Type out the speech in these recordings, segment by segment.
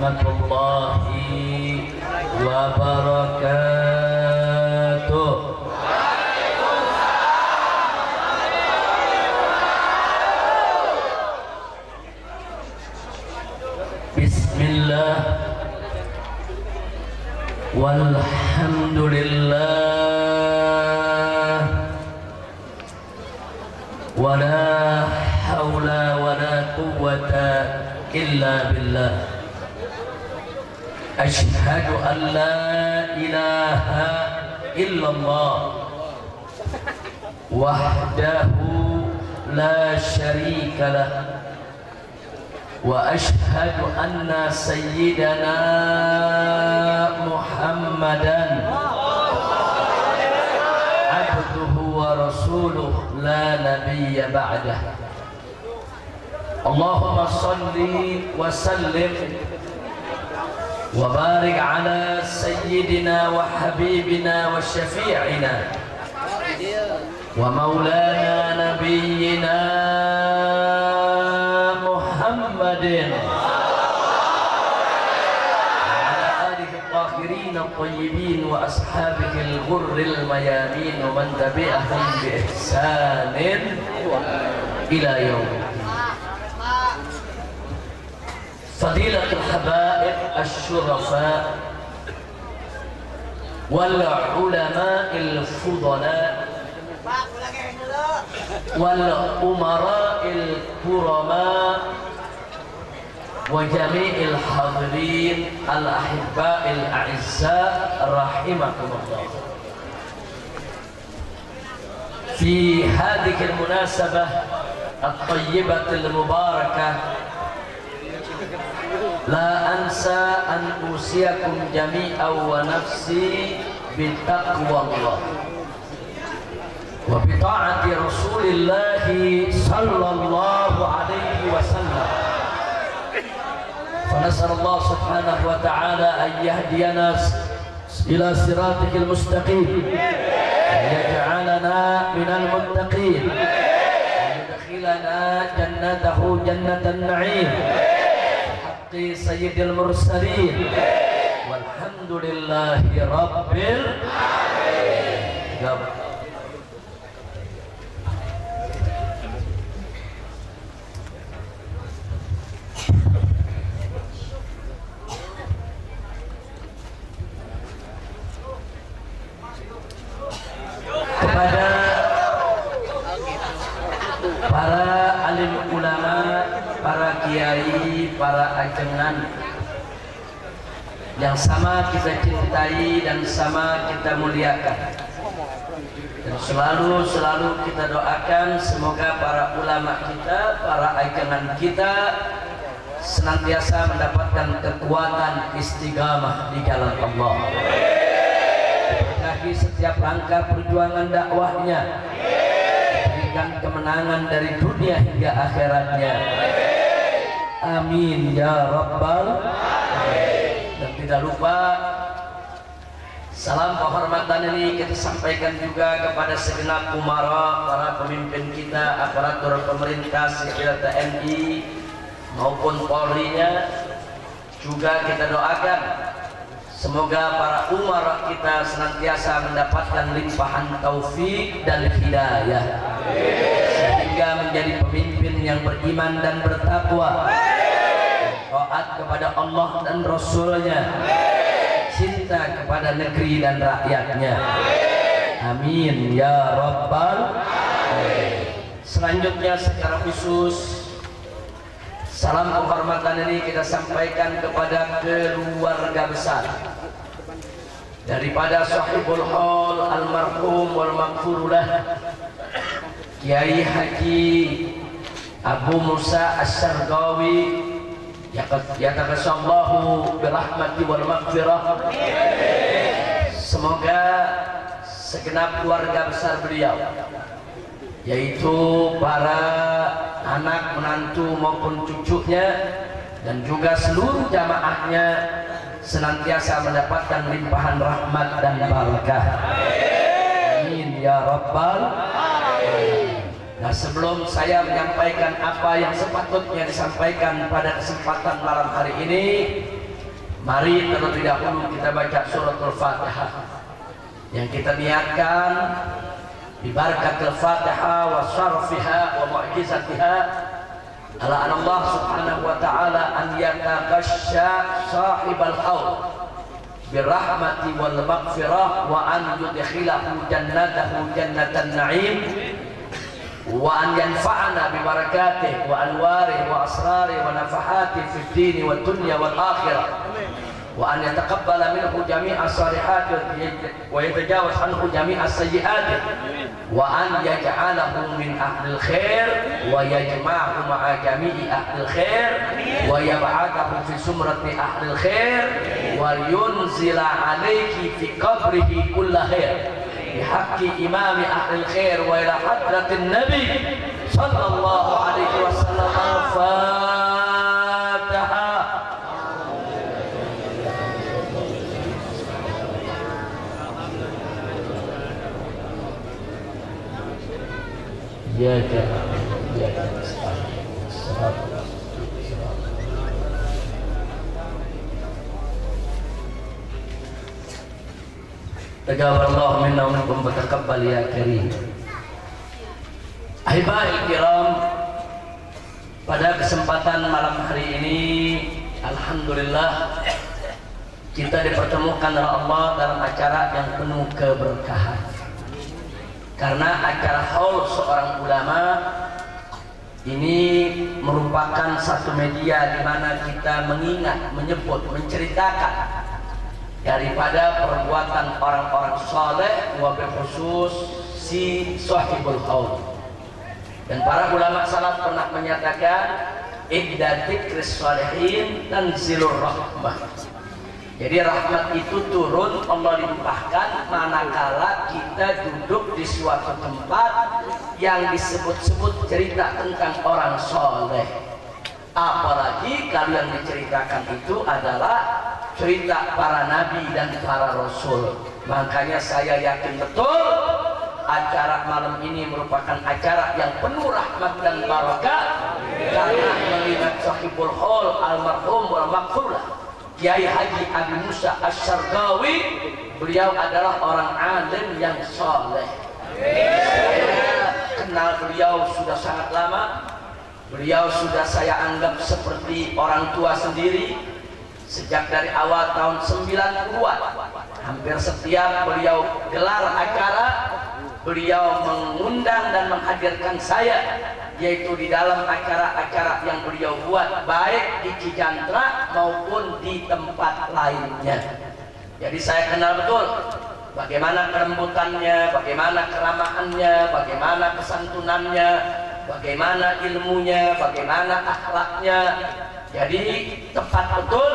warahmatullahi wabarakatuh. Bismillah walhamdulillah wala hawla wala quwwata illa billah. Ashhadu an la ilaha illallah wahdahu la syarika lah wa ashhadu anna sayyidana Muhammadan abduhu wa rasuluh la nabiyya ba'dah. Allahumma salli wa sallim wa barik ala sayyidina wa habibina wa syafi'ina wa maulana nabiyyina Muhammadin ala alihi al-tahirin al-tayyibin wa ashabihi al-ghurril mayamin wa man tabi'ahum bi ihsanin ila yaumil din. Fadilatul habaib asy-syurafa wal ulama'il fudala wal umara'il kurama wa jami'il hadirin al-ahibba'il a'izza rahimakumullah. Fi hadhihi al-munasabah at-tayyibatil mubarakah la ansa an usiyakum jami'an wa nafsi bitaqwallah wa bita'ati Rasulillah sallallahu alaihi wasallam. Fa nas'alullah subhanahu wa ta'ala an yahdiyana ila siratikal mustaqim wa yaj'alana minal muttaqin wa yudkhilana jannatahu jannatan na'im sayyidil mursalin walhamdulillahi rabbil alamin. Kepada para alim ulama, para kiai, para ajengan yang sama kita cintai dan sama kita muliakan, dan selalu kita doakan semoga para ulama kita, para ajengan kita senantiasa mendapatkan kekuatan istiqamah di jalan Allah, diberkahi setiap langkah perjuangan dakwahnya, diberikan kemenangan dari dunia hingga akhiratnya. Amin ya rabbal alamin. Dan tidak lupa salam kehormatan ini kita sampaikan juga kepada segenap umara, para pemimpin kita, aparatur pemerintah, sipil TNI maupun Polri-nya. Juga kita doakan semoga para umara kita senantiasa mendapatkan limpahan taufik dan hidayah sehingga menjadi pemimpin yang beriman dan bertakwa, taat kepada Allah dan Rasulnya, cinta kepada negeri dan rakyatnya. Amin ya rabbal alamin. Selanjutnya secara khusus salam kehormatan ini kita sampaikan kepada keluarga besar daripada sahibul haul almarhum wal maghfurullah Kiai Haji Abu Musa Asy-Syarqawi yataqassallahu birahmati wal maghfirah. Semoga segenap keluarga besar beliau, yaitu para anak, menantu maupun cucunya, dan juga seluruh jamaahnya senantiasa mendapatkan limpahan rahmat dan barakah. Amin ya rabbal alamin. Nah, sebelum saya menyampaikan apa yang sepatutnya disampaikan pada kesempatan malam hari ini, Mari terlebih dahulu kita baca suratul Fatihah yang kita niatkan bi barakatil Fatihah wa syarfiha wa mu'jizatiha ala Allah subhanahu wa ta'ala an yataqasya sahibal haud birrahmati wal maghfirah wa an yudkhilahu jannatahu jannatan na'im wa an yanfa'ana bi barakatihi wa anwarihi wa asrarihi wa nafahatihi fid dini wad dunya wal akhirah wa an yataqabbala minhu jami'a salihati wa yatajawaz anhu jami'a sayyiati wa an yaj'alahu min ahlil khair wa yajma'ahu ma'a jami'i ahlil khair wa yab'athahu fi sumrati ahlil khair wa yunzila alayhi fi qabrihi kulla khair bihaqqi imami ahlil khair wa ila hadratin nabi sallallahu alaihi wasallam. Al-Fatihah. Jaga Taqabbalallahu minna wa minkum wa taqabbal ya karim. Ahibahil kiram, pada kesempatan malam hari ini alhamdulillah kita dipertemukan oleh Allah dalam acara yang penuh keberkahan. Karena acara haul seorang ulama ini merupakan satu media di mana kita mengingat, menyebut, menceritakan daripada perbuatan orang-orang saleh, wabil khusus si sahibul haul. Dan para ulama salaf pernah menyatakan idda dzikris shalihin tanzilur rahmah. Jadi rahmat itu turun, Allah limpahkan manakala kita duduk di suatu tempat yang disebut-sebut cerita tentang orang soleh. Apalagi kalau yang diceritakan itu adalah cerita para nabi dan para rasul. Makanya saya yakin betul acara malam ini merupakan acara yang penuh rahmat dan barakah, karena mengingat sahibul haul almarhum wal maghfurlah Kiai Haji Abi Musa Asy-Syarqawi. Beliau adalah orang alim yang soleh. Saya kenal beliau sudah sangat lama. Beliau sudah saya anggap seperti orang tua sendiri sejak dari awal tahun 90-an. Hampir setiap beliau gelar acara, beliau mengundang dan menghadirkan saya, yaitu di dalam acara-acara yang beliau buat, baik di Cijantra maupun di tempat lainnya. Jadi saya kenal betul bagaimana kelembutannya, bagaimana keramahannya, bagaimana kesantunannya, bagaimana ilmunya, bagaimana akhlaknya. Jadi tepat betul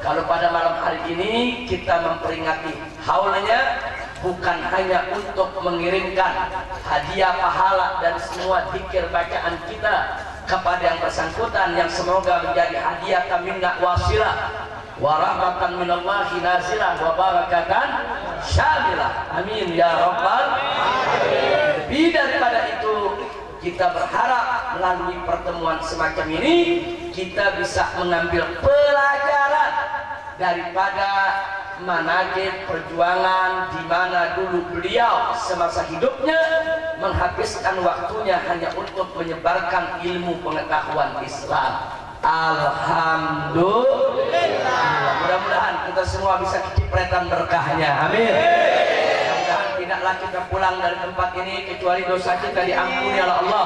kalau pada malam hari ini kita memperingati haulnya, bukan hanya untuk mengirimkan hadiah pahala dan semua zikir bacaan kita kepada yang bersangkutan, yang semoga menjadi hadiah minna wasilah wa rahmatan minallahi nazilah wa barakatan syamilah, amin ya rabbal alamin. Lebih daripada itu, kita berharap melalui pertemuan semacam ini kita bisa mengambil pelajaran daripada manaqib perjuangan di mana dulu beliau semasa hidupnya menghabiskan waktunya hanya untuk menyebarkan ilmu pengetahuan Islam. Alhamdulillah. Mudah-mudahan kita semua bisa kecipratan berkahnya. Amin. Mudah-mudahan tidaklah kita pulang dari tempat ini kecuali dosa kita diampuni oleh Allah,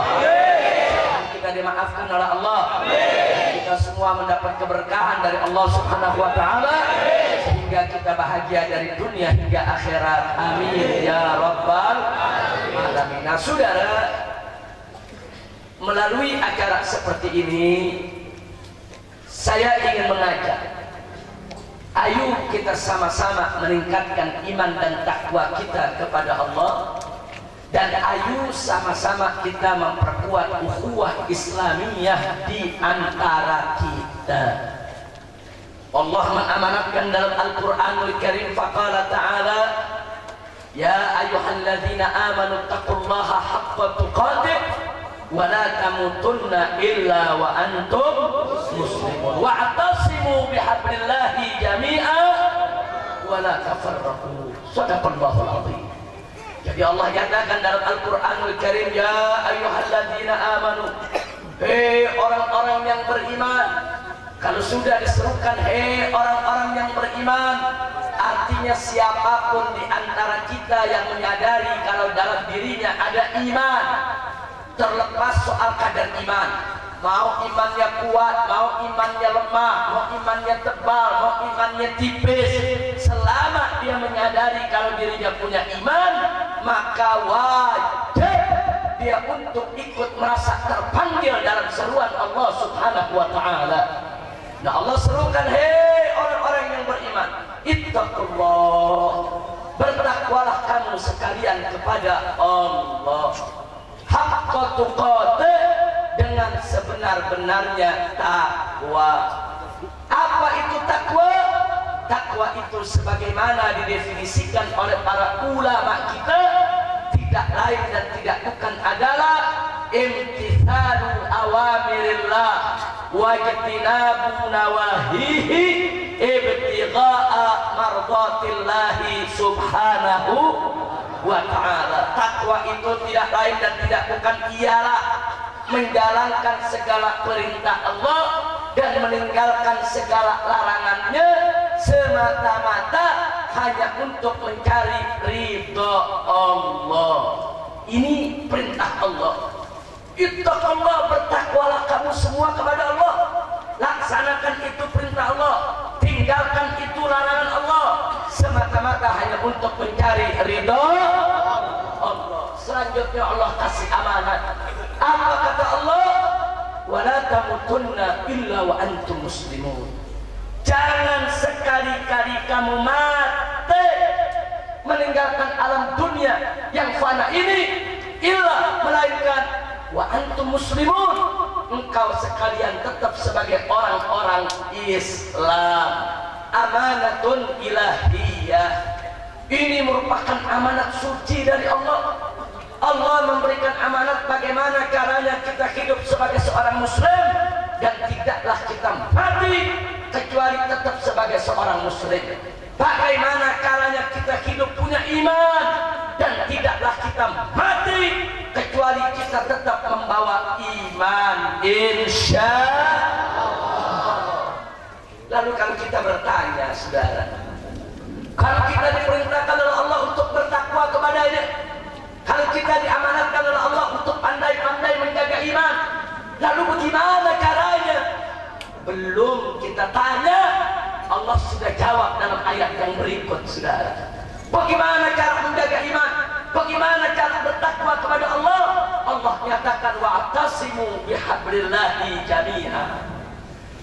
kita dimaafkan oleh Allah, kita semua mendapat keberkahan dari Allah Subhanahu wa taala, sehingga kita bahagia dari dunia hingga akhirat. Amin ya rabbal alamin. Nah, saudara, melalui acara seperti ini saya ingin mengajak, ayo kita sama-sama meningkatkan iman dan takwa kita kepada Allah, dan ayo sama-sama kita memperkuat ukhuwah Islamiyah di antara kita. Allah mengamanatkan dalam Al-Qur'anul Karim, faqala ta'ala ya ayyuhalladzina amanu taqullaha haqqa tuqatih wa la tamutunna illa wa antum muslimun wa'tasimu wa'tasimu bihablillahi jami'a wa la tafarraqu. Shadaqallahul azim. Jadi Allah nyatakan dalam Al-Qur'anul Karim, ya ayyuhalladzina amanu, hei orang-orang yang beriman. Kalau sudah diserukan hei orang-orang yang beriman, artinya siapapun di antara kita yang menyadari kalau dalam dirinya ada iman, terlepas soal kadar iman, mau imannya kuat, mau imannya lemah, mau imannya tebal, mau imannya tipis, selama dia menyadari kalau dirinya punya iman, maka wajib dia untuk ikut merasa terpanggil dalam seruan Allah Subhanahu wa ta'ala. Nah, Allah serukan, hei orang-orang yang beriman, ittaqullah, bertakwalah kamu sekalian kepada Allah, haqqa tuqatih, dengan sebenar-benarnya takwa. Apa itu takwa? Takwa itu sebagaimana didefinisikan oleh para ulama kita, tidak lain dan tidak bukan adalah imtithalu awamirillah wa ijtinabu nawahihi ibtigha'a mardatillahi subhanahu wa ta'ala. Takwa itu tidak lain dan tidak bukan ialah menjalankan segala perintah Allah dan meninggalkan segala larangannya semata-mata hanya untuk mencari ridha Allah. Ini perintah Allah. Ittaqullah, bertakwalah kamu semua kepada Allah. Laksanakan itu perintah Allah, tinggalkan itu larangan Allah, semata-mata hanya untuk mencari ridha Allah. Selanjutnya Allah kasih amanat. Apa kata Allah? Wala tamutunna illa wa antum muslimun. Jangan sekali-kali kamu mati meninggalkan alam dunia yang fana ini illa melainkan wa antum muslimun, engkau sekalian tetap sebagai orang-orang Islam. Amanatun ilahiyah. Ini merupakan amanat suci dari Allah. Allah memberikan amanat bagaimana caranya kita hidup sebagai seorang muslim, dan tidaklah kita mati kecuali tetap sebagai seorang muslim. Bagaimana caranya kita hidup punya iman, dan tidaklah kita mati kecuali kita tetap membawa iman, insya Allah. Lalu kalau kita bertanya, saudara, kalau kita diperintahkan oleh Allah untuk bertakwa kepadanya, kalau kita diamanatkan oleh Allah untuk pandai-pandai menjaga iman, lalu bagaimana caranya? Belum kita tanya, Allah sudah jawab dalam ayat yang berikut, saudara. Bagaimana cara menjaga iman? Bagaimana cara bertakwa kepada Allah? Allah nyatakan wa'tasimu bihablillahi jami'a.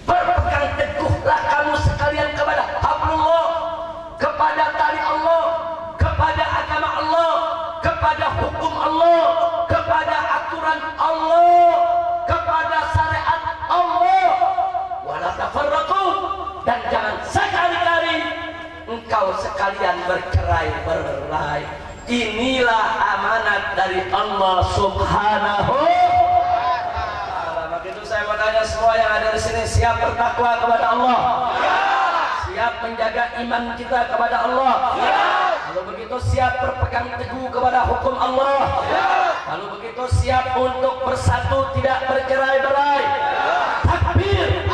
Berpegang teguhlah kamu sekalian kepada hablullah, kepada tali Allah, kepada agama Allah, kepada hukum Allah, kepada aturan Allah, kepada syariat Allah. Wala tafarraqu, dan jangan sekali-kali engkau sekalian bercerai-berai. Inilah amanat dari Allah Subhanahu wa ta'ala. Maka itu saya mau tanya semua yang ada di sini, siap bertakwa kepada Allah? Siap menjaga iman kita kepada Allah? Kalau begitu siap berpegang teguh kepada hukum Allah? Kalau begitu siap untuk bersatu tidak bercerai-berai? Takbir!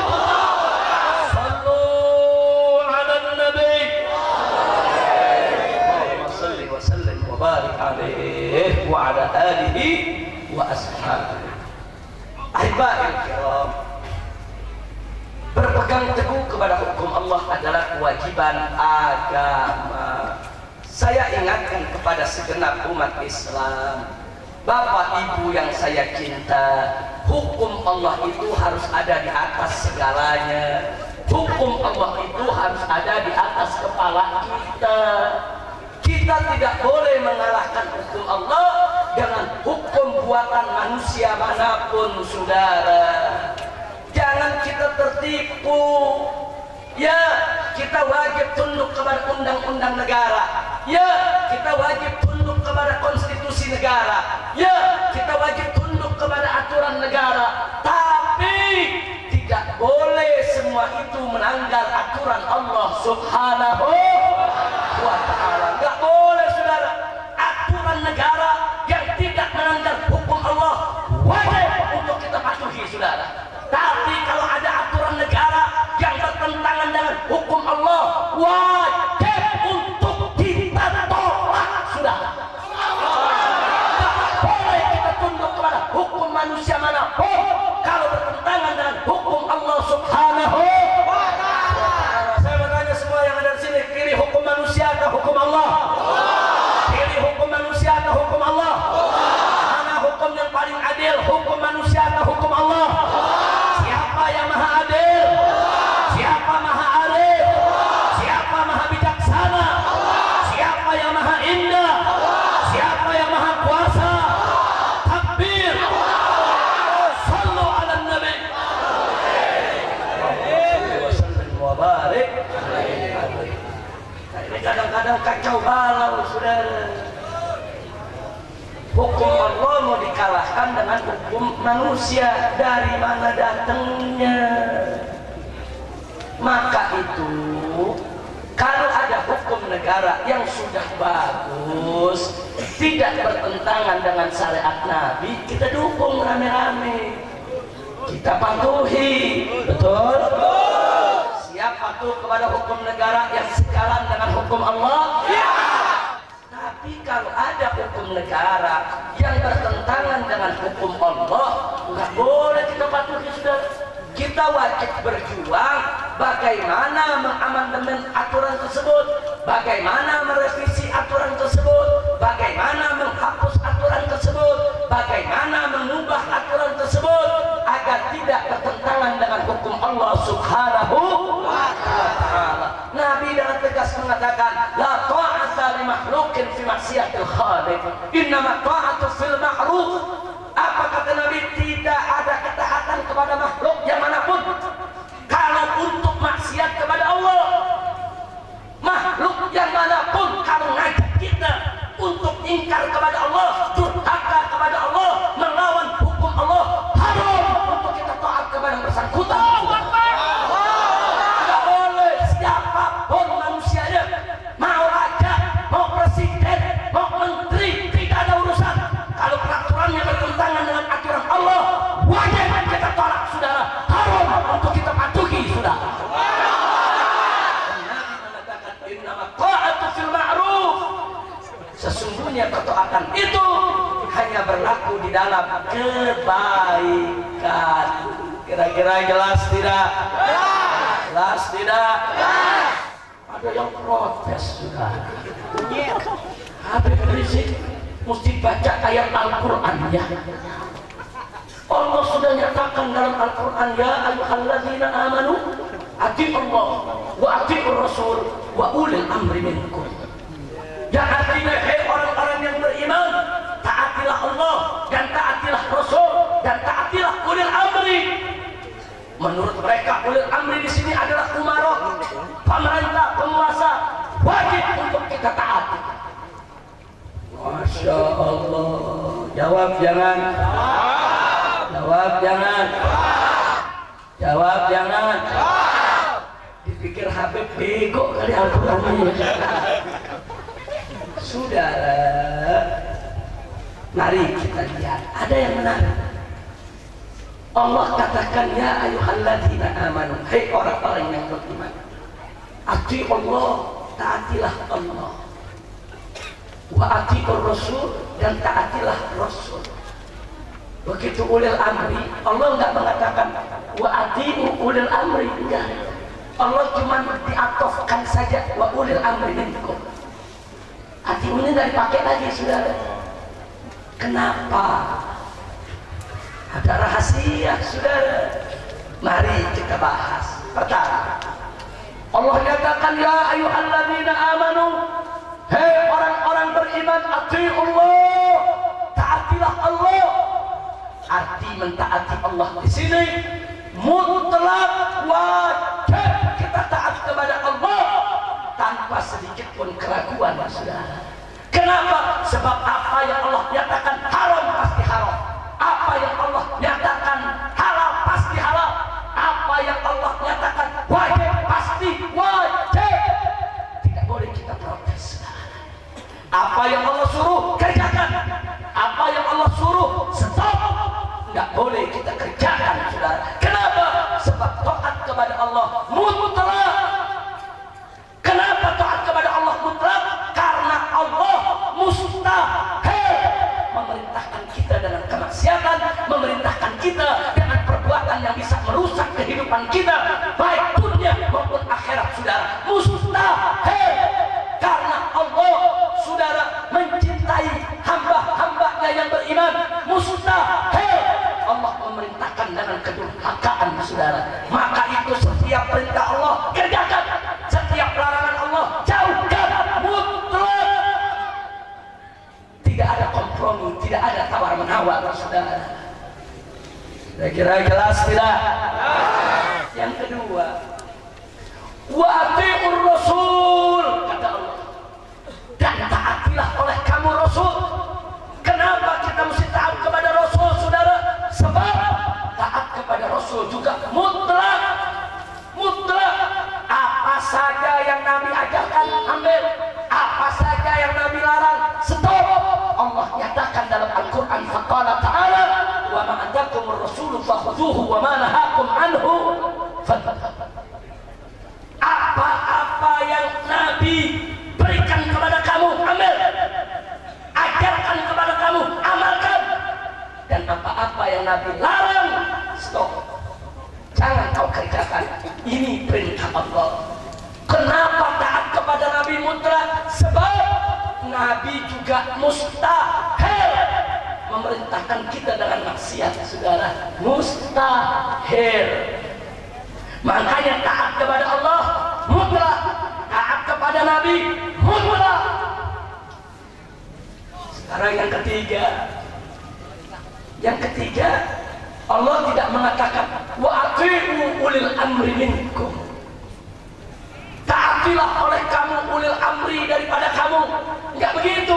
Sallu ala nabi, Allahumma salli wa sallim wa barik alaihi wa ala alihi wa ashabihi. Ahiba'il kiram, berpegang teguh kepada hukum Allah adalah kewajiban agama. Saya ingatkan kepada segenap umat Islam, Bapak Ibu yang saya cinta, hukum Allah itu harus ada di atas segalanya. Hukum Allah itu harus ada di atas kepala kita. Kita tidak boleh mengalahkan hukum Allah dengan hukum buatan manusia manapun, saudara. Jangan kita tertipu. Ya, kita wajib tunduk kepada undang-undang negara. Ya, kita wajib tunduk kepada konstitusi negara. Ya, kita wajib tunduk kepada aturan negara. Tapi tidak boleh semua semua itu melanggar aturan Allah Subhanahu wa ta'ala. Nggak boleh saudara, aturan negara yang tidak melanggar hukum Allah wajib untuk kita patuhi saudara. Tapi kalau ada aturan negara yang bertentangan dengan hukum Allah wajib untuk kita tolak saudara. Nggak boleh kita tunduk kepada hukum manusia manapun kalau bertentangan dengan hukum Allah Subhanahu wa ta'ala. Saya bertanya semua yang ada di sini, pilih hukum manusia atau hukum Allah? Pilih hukum manusia atau hukum Allah? Mana hukum yang paling adil, hukum manusia atau hukum Allah? Siapa yang maha adil? Siapa maha arif? Siapa maha bijaksana? Siapa yang maha indah? Siapa yang maha kuasa? Takbir! Sallu ala nabi. Ini kadang-kadang kacau balau saudara. Hukum Allah mau dikalahkan dengan hukum manusia. Dari mana datangnya? Maka itu kalau ada hukum negara yang sudah bagus, tidak bertentangan dengan syariat Nabi, kita dukung rame-rame, kita patuhi. Betul? Siap patuh kepada hukum negara yang sejalan dengan hukum Allah? Ya. Tapi kalau ada hukum negara yang bertentangan dengan hukum Allah, nggak boleh kita patuhi saudara. Kita wajib berjuang bagaimana mengamandemen aturan tersebut, bagaimana merevisi aturan tersebut, bagaimana menghapus aturan tersebut, bagaimana mengubah aturan tersebut agar tidak bertentangan dengan hukum Allah Subhanahu wa ta'ala. Nabi dengan tegas mengatakan, la ta'ata li makhluqin fi maksiatil khaliq, innama ta'atu fil ma'ruf. Apa kata Nabi? Tidak ada ketaatan kepada makhluk yang manapun kalau untuk maksiat kepada Allah. Makhluk yang manapun kalau ngajak kita untuk ingkar kepada Allah, durhaka kepada Allah, melawan hukum Allah, haram untuk kita taat kepada yang bersangkutan. Tidak boleh siapapun manusianya, mau raja, mau presiden, mau menteri, tidak ada urusan. Kalau peraturannya bertentangan dengan aturan Allah, wajib kita tolak saudara, haram untuk kita patuhi saudara. Nabi mengatakan innama ta'atu fil ma'ruf, sesungguhnya ketaatan itu hanya berlaku di dalam kebaikan. Kira-kira jelas tidak? Jelas tidak? Ada yang protes juga. Habib Rizik mesti baca ayat Al-Quran ya. Allah sudah nyatakan dalam Al-Quran, ya ayyuhalladzina amanu atii'ullah wa atii'ur rasul wa ulil amri minkum. Dan artinya, hei orang-orang yang beriman, taatilah Allah dan taatilah Rasul dan taatilah ulil amri. Menurut mereka ulil amri di sini adalah umarok, pemerintah, penguasa, wajib untuk kita taati. Masya Allah. Jawab jangan. Jawab jangan. Jawab jangan. Dipikir Habib bego kali Al-Quran ini. Saudara, mari kita lihat. Ada yang menarik. Allah katakan, ya ayyuhalladzina amanu, hei orang-orang yang beriman, atii'ullah, taatilah Allah, wa atii'ur rasul, dan taatilah Rasul. Begitu ulil amri, Allah enggak mengatakan wa atii'u ulil amri, enggak. Allah cuma diatofkan saja wa ulil amri minkum. Atii'u ini dari pakai lagi saudara. Kenapa? Ada rahasia saudara. Mari kita bahas. Pertama, Allah nyatakan, ya ayyuhalladzina amanu, hei orang-orang beriman, atii'ullah, taatilah Allah. Arti mentaati Allah di sini mutlak, wajib kita taat kepada Allah tanpa sedikit pun keraguan saudara. Kenapa? Sebab apa yang Allah nyatakan haram pasti haram, apa yang Allah nyatakan halal pasti halal, apa yang Allah nyatakan kita dengan perbuatan yang bisa merusak kehidupan kita baik dunia maupun akhirat, saudara. Mustahil, karena Allah, saudara, mencintai hamba-hambanya yang beriman. Mustahil Allah memerintahkan dengan kedurhakaan, saudara. Maka itu setiap perintah Allah kerjakan, setiap larangan Allah jauhkan, mutlak. Tidak ada kompromi, tidak ada tawar menawar, saudara. Kira-kira jelas tidak? Yang kedua, wa atiur rasul, kata Allah, dan taatilah oleh kamu Rasul. Kenapa kita mesti taat kepada Rasul, saudara? Sebab taat kepada Rasul juga mutlak. Mutlak. Apa saja yang Nabi ajarkan, ambil. Apa saja yang Nabi larang, stop. Allah nyatakan dalam Al-Quran, faqala ta'ala, wa ma atakumur rasulu fakhudhuhu wa ma nahakum anhu fantaqu. Apa-apa yang Nabi berikan kepada kamu, ambil. Ajarkan kepada kamu, amalkan. Dan apa-apa yang Nabi larang, stop. Jangan kau kerjakan. Ini perintah Allah. Kenapa taat kepada Nabi mutlak? Sebab Nabi juga mustahil memerintahkan kita dengan maksiat, saudara. Mustahil. Makanya taat kepada Allah mutlak, taat kepada Nabi mutlak. Sekarang yang ketiga, Allah tidak mengatakan wa ati'u ulil amri minkum. Taatilah oleh kamu ulil amri daripada kamu. Enggak begitu.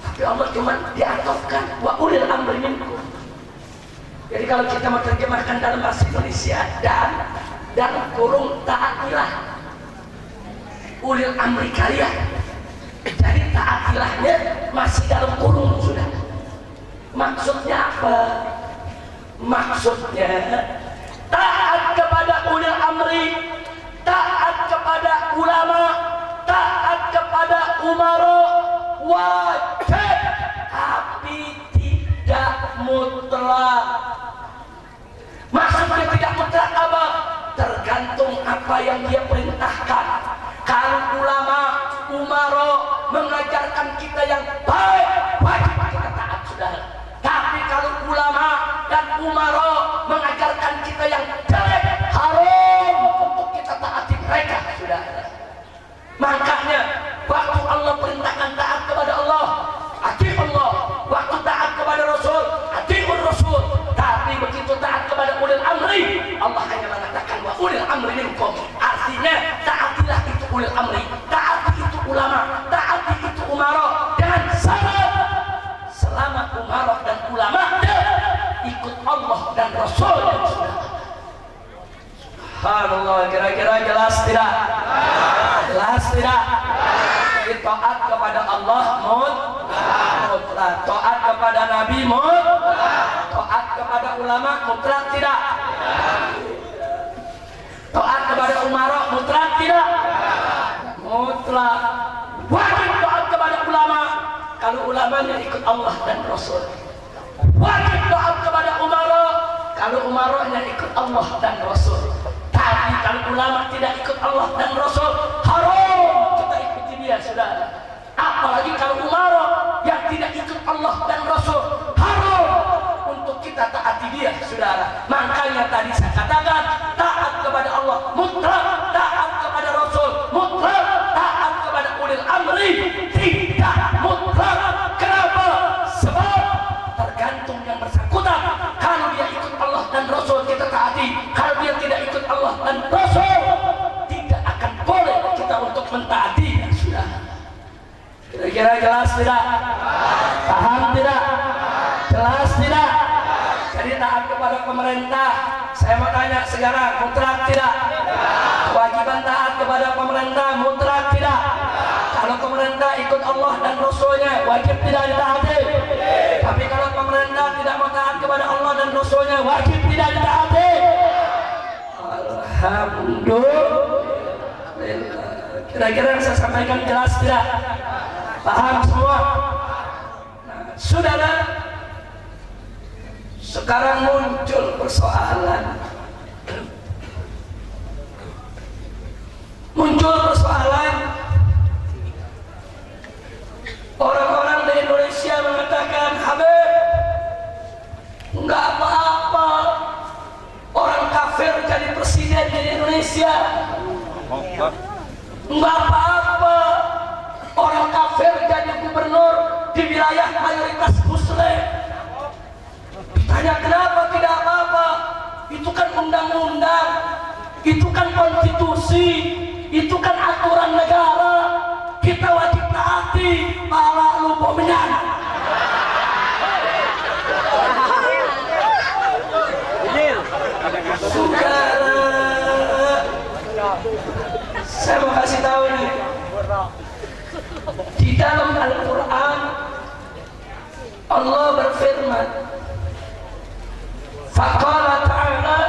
Tapi Allah cuma diatofkan wa ulil amri minkum. Jadi kalau kita mau terjemahkan dalam bahasa Indonesia, dan kurung taatilah ulil amri kalian. Jadi taatilahnya masih dalam kurung, sudah. Maksudnya apa? Maksudnya taat kepada ulil amri, taat kepada ulama, taat kepada umara wajib, tapi tidak mutlak. Maksudnya tidak mutlak apa? Tergantung apa yang dia perintahkan. Kalau ulama, umara mengajarkan kita yang baik, wajib kita taat, saudara. Tapi kalau ulama dan umara mengajarkan kita yang jelek, haram untuk kita taati mereka, saudara. Makanya waktu Allah perintahkan taat kepada Allah, ati Allah. Waktu taat kepada Rasul, atiur Rasul. Tapi begitu taat kepada ulil amri, Allah hanya mengatakan wa ulil amri minkum. Artinya taatilah itu ulil amri, taati itu ulama, taati itu umara dengan syarat selama umara dan ulama ikut Allah dan Rasul. Subhanallah, kira-kira jelas tidak? Jelas tidak? Jadi taat kepada Allah mutlak, taat kepada Nabi mutlak, taat kepada ulama mutlak tidak? Taat kepada umara mutlak tidak? Mutlak. Wajib taat kepada ulama kalau ulamanya ikut Allah dan Rasul. Wajib taat kepada umara kalau umaranya ikut Allah dan Rasul. Tapi kalau ulama tidak ikut Allah dan Rasul, haram kita ikuti dia, saudara. Apalagi kalau umara yang tidak ikut Allah dan Rasul, haram untuk kita taati dia, saudara. Makanya tadi saya katakan taat kepada Allah mutlak, taat kepada Rasul mutlak, taat kepada ulil amri tidak mutlak. Kenapa? Sebab tergantung yang bersangkutan. Kalau dia ikut Allah dan Rasul, kita taati. Kalau dia tidak ikut Allah dan Rasul, tidak akan boleh kita untuk mentaati, sudah. Kira-kira jelas tidak? Paham tidak? Jelas tidak? Jadi taat kepada pemerintah, saya mau tanya sekarang, mutlak tidak? Kewajiban taat kepada pemerintah mutlak tidak? Kalau pemerintah ikut Allah dan Rasulnya, wajib tidak ditaati. Tapi kalau pemerintah tidak mau taat kepada Allah dan Rasulnya, wajib tidak ditaati. Alhamdulillah. Kira-kira yang saya sampaikan jelas tidak? Paham semua? Nah, saudara, Sekarang muncul persoalan. Orang-orang di Indonesia mengatakan, Habib, nggak apa-apa orang kafir jadi presiden di Indonesia. Nggak apa-apa orang kafir jadi gubernur di wilayah mayoritas muslim. Ditanya kenapa tidak apa-apa? Itu kan undang-undang, itu kan konstitusi, itu kan aturan negara. Kita wajib taati. Pala lupa menyala. Saudara, saya mau kasih tahu nih, di dalam Al-Quran Allah berfirman, faqala ta'ala,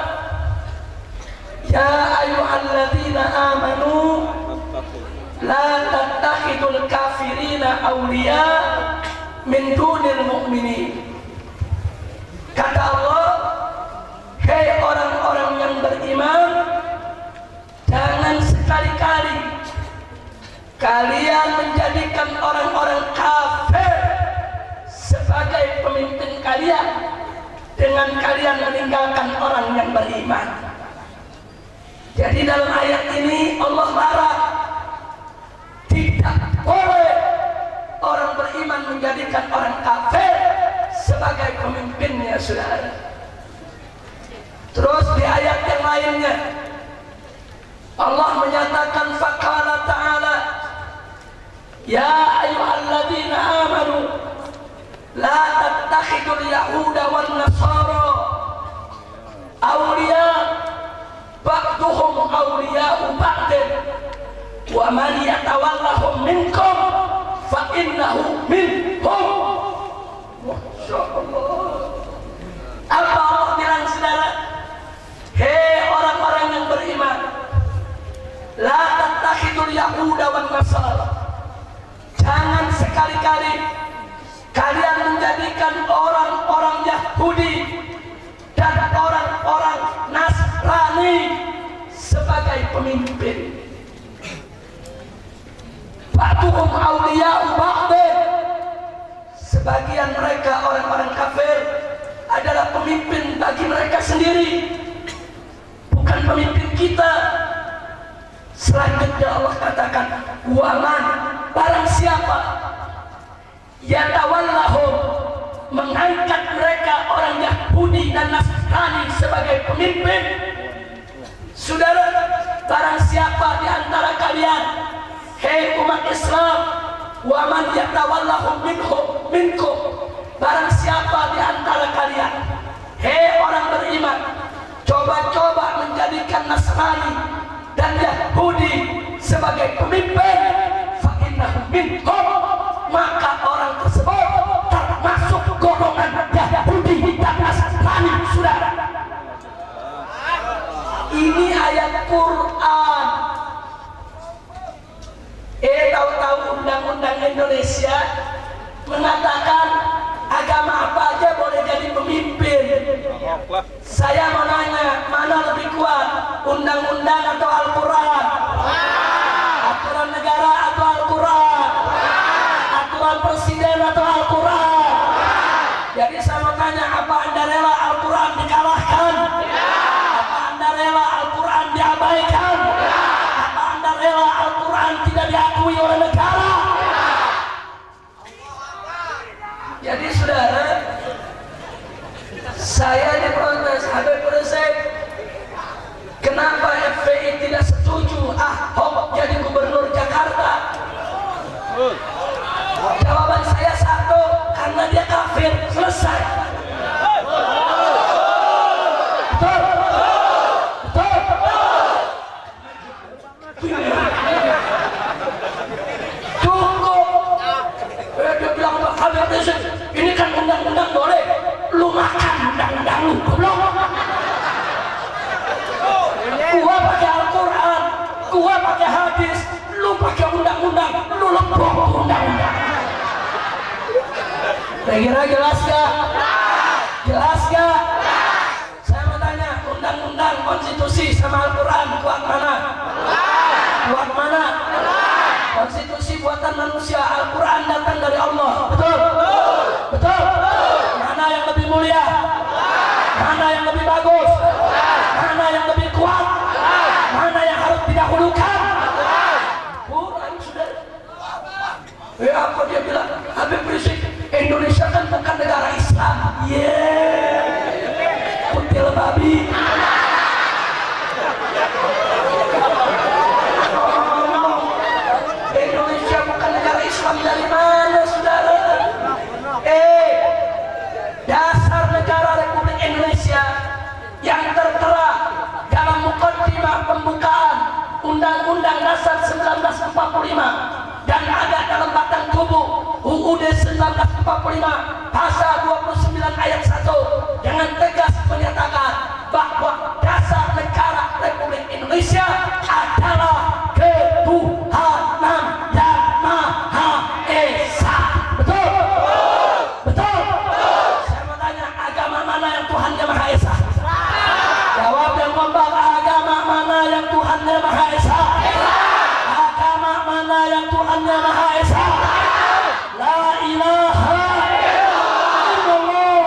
ya ayyuhalladzina amanu la tattakhidul kafirina awliya min dunil mu'minin. Kata Allah, hei orang-orang yang beriman, jangan sekali-kali kalian menjadikan orang-orang kafir sebagai pemimpin kalian dengan kalian meninggalkan orang yang beriman. Jadi dalam ayat ini Allah larang, tidak boleh orang beriman menjadikan orang kafir sebagai pemimpinnya, saudara. Terus di ayat yang lainnya Allah menyatakan, faqala ta'ala, ya ayyuhalladzina amanu la tattakhidul yahuda wan nasara awliya ba'duhum awliya'u ba'din wa man yatawallahum minkum fa innahu minhum. Masyaallah. Apa Allah bilang, saudara? Hei orang-orang yang beriman, la tattakhidul yahuda wan nasara, jangan sekali-kali kalian menjadikan orang-orang Yahudi dan orang-orang Nasrani sebagai pemimpin. Ba'duhum awliya'u ba'din, sebagian mereka orang-orang kafir adalah pemimpin bagi mereka sendiri, bukan pemimpin kita. Selanjutnya Allah katakan, waman, barang siapa yatawallahum, mengangkat mereka orang Yahudi dan Nasrani sebagai pemimpin. Saudara, barang siapa di antara kalian, hei umat Islam, waman yatawallahum minkum, barang siapa di antara kalian, hei orang beriman, coba-coba menjadikan Nasrani dan Yahudi sebagai pemimpin, fa innahu minhum, maka orang tersebut termasuk golongan Yahudi dan Nasrani, saudara. Ini ayat Quran. Tahu-tahu undang-undang Indonesia mengatakan agama apa aja boleh jadi pemimpin. Saya mau nanya, mana lebih kuat, undang-undang atau Al-Quran? Aturan negara atau Al-Quran? Aturan presiden atau Al-Quran? Jadi saya mau tanya, apa Anda rela Al-Quran dikalahkan? Apa Anda rela Al-Quran diabaikan? Apa Anda rela Al-Quran tidak diakui oleh negara? Jadi saudara, saya diprotes, Habib Rizik, kenapa FPI tidak setuju Ahok jadi gubernur Jakarta? Jawaban saya satu, karena dia kafir. Selesai. Betul? Betul? Cukup. Dia bilang, Habib Rizik, ini kan undang-undang boleh. Lu makan undang-undang lu, goblok. Gua pakai Al-Quran, gua pakai hadis, lu pakai undang-undang, lu lempok undang-undang. Kira-kira jelas gak? Jelas gak? Saya mau tanya, undang-undang konstitusi sama Al-Quran kuat mana? Kuat mana? Konstitusi buatan manusia, Al-Quran datang dari Allah. Betul? Betul? Mana yang lebih mulia? Mana yang lebih bagus? Mana yang lebih kuat? Mana yang harus didahulukan? Quran sudah. Apa dia bilang? Habib Rizik, Indonesia kan bukan negara Islam. Kutil babi. Indonesia bukan negara Islam dari mana, saudara? Dasar negara Republik Indonesia yang tertera dalam mukaddimah pembukaan Undang-Undang Dasar 1945 dan ada dalam batang tubuh UUD 1945 pasal 29 ayat 1 dengan tegas menyatakan bahwa dasar negara Republik Indonesia adalah ketuhanan yang Maha Esa. Betul? Betul? Saya mau tanya, agama mana yang Tuhannya Maha Esa? Jawab yang kompak, agama mana yang Tuhannya Maha Esa? Agama mana yang Tuhannya Maha Esa? La ilaha illallah.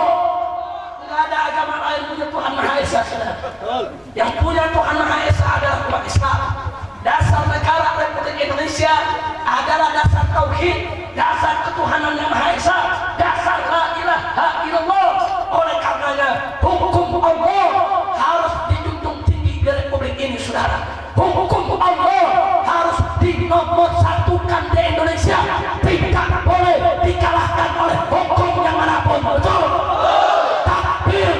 Nggak ada agama lain punya Tuhan Maha Esa, saudara. Yang punya Tuhan Maha Esa adalah umat Islam. Dasar negara Republik Indonesia adalah dasar tauhid, dasar ketuhanan yang Maha Esa, dasar la ilaha illallah. Oleh karenanya hukum Allah harus dijunjung tinggi di Republik ini, saudara. Hukum Allah harus dinomorsatukan di Indonesia, tidak boleh dikalahkan oleh hukum yang manapun. Betul? Takbir.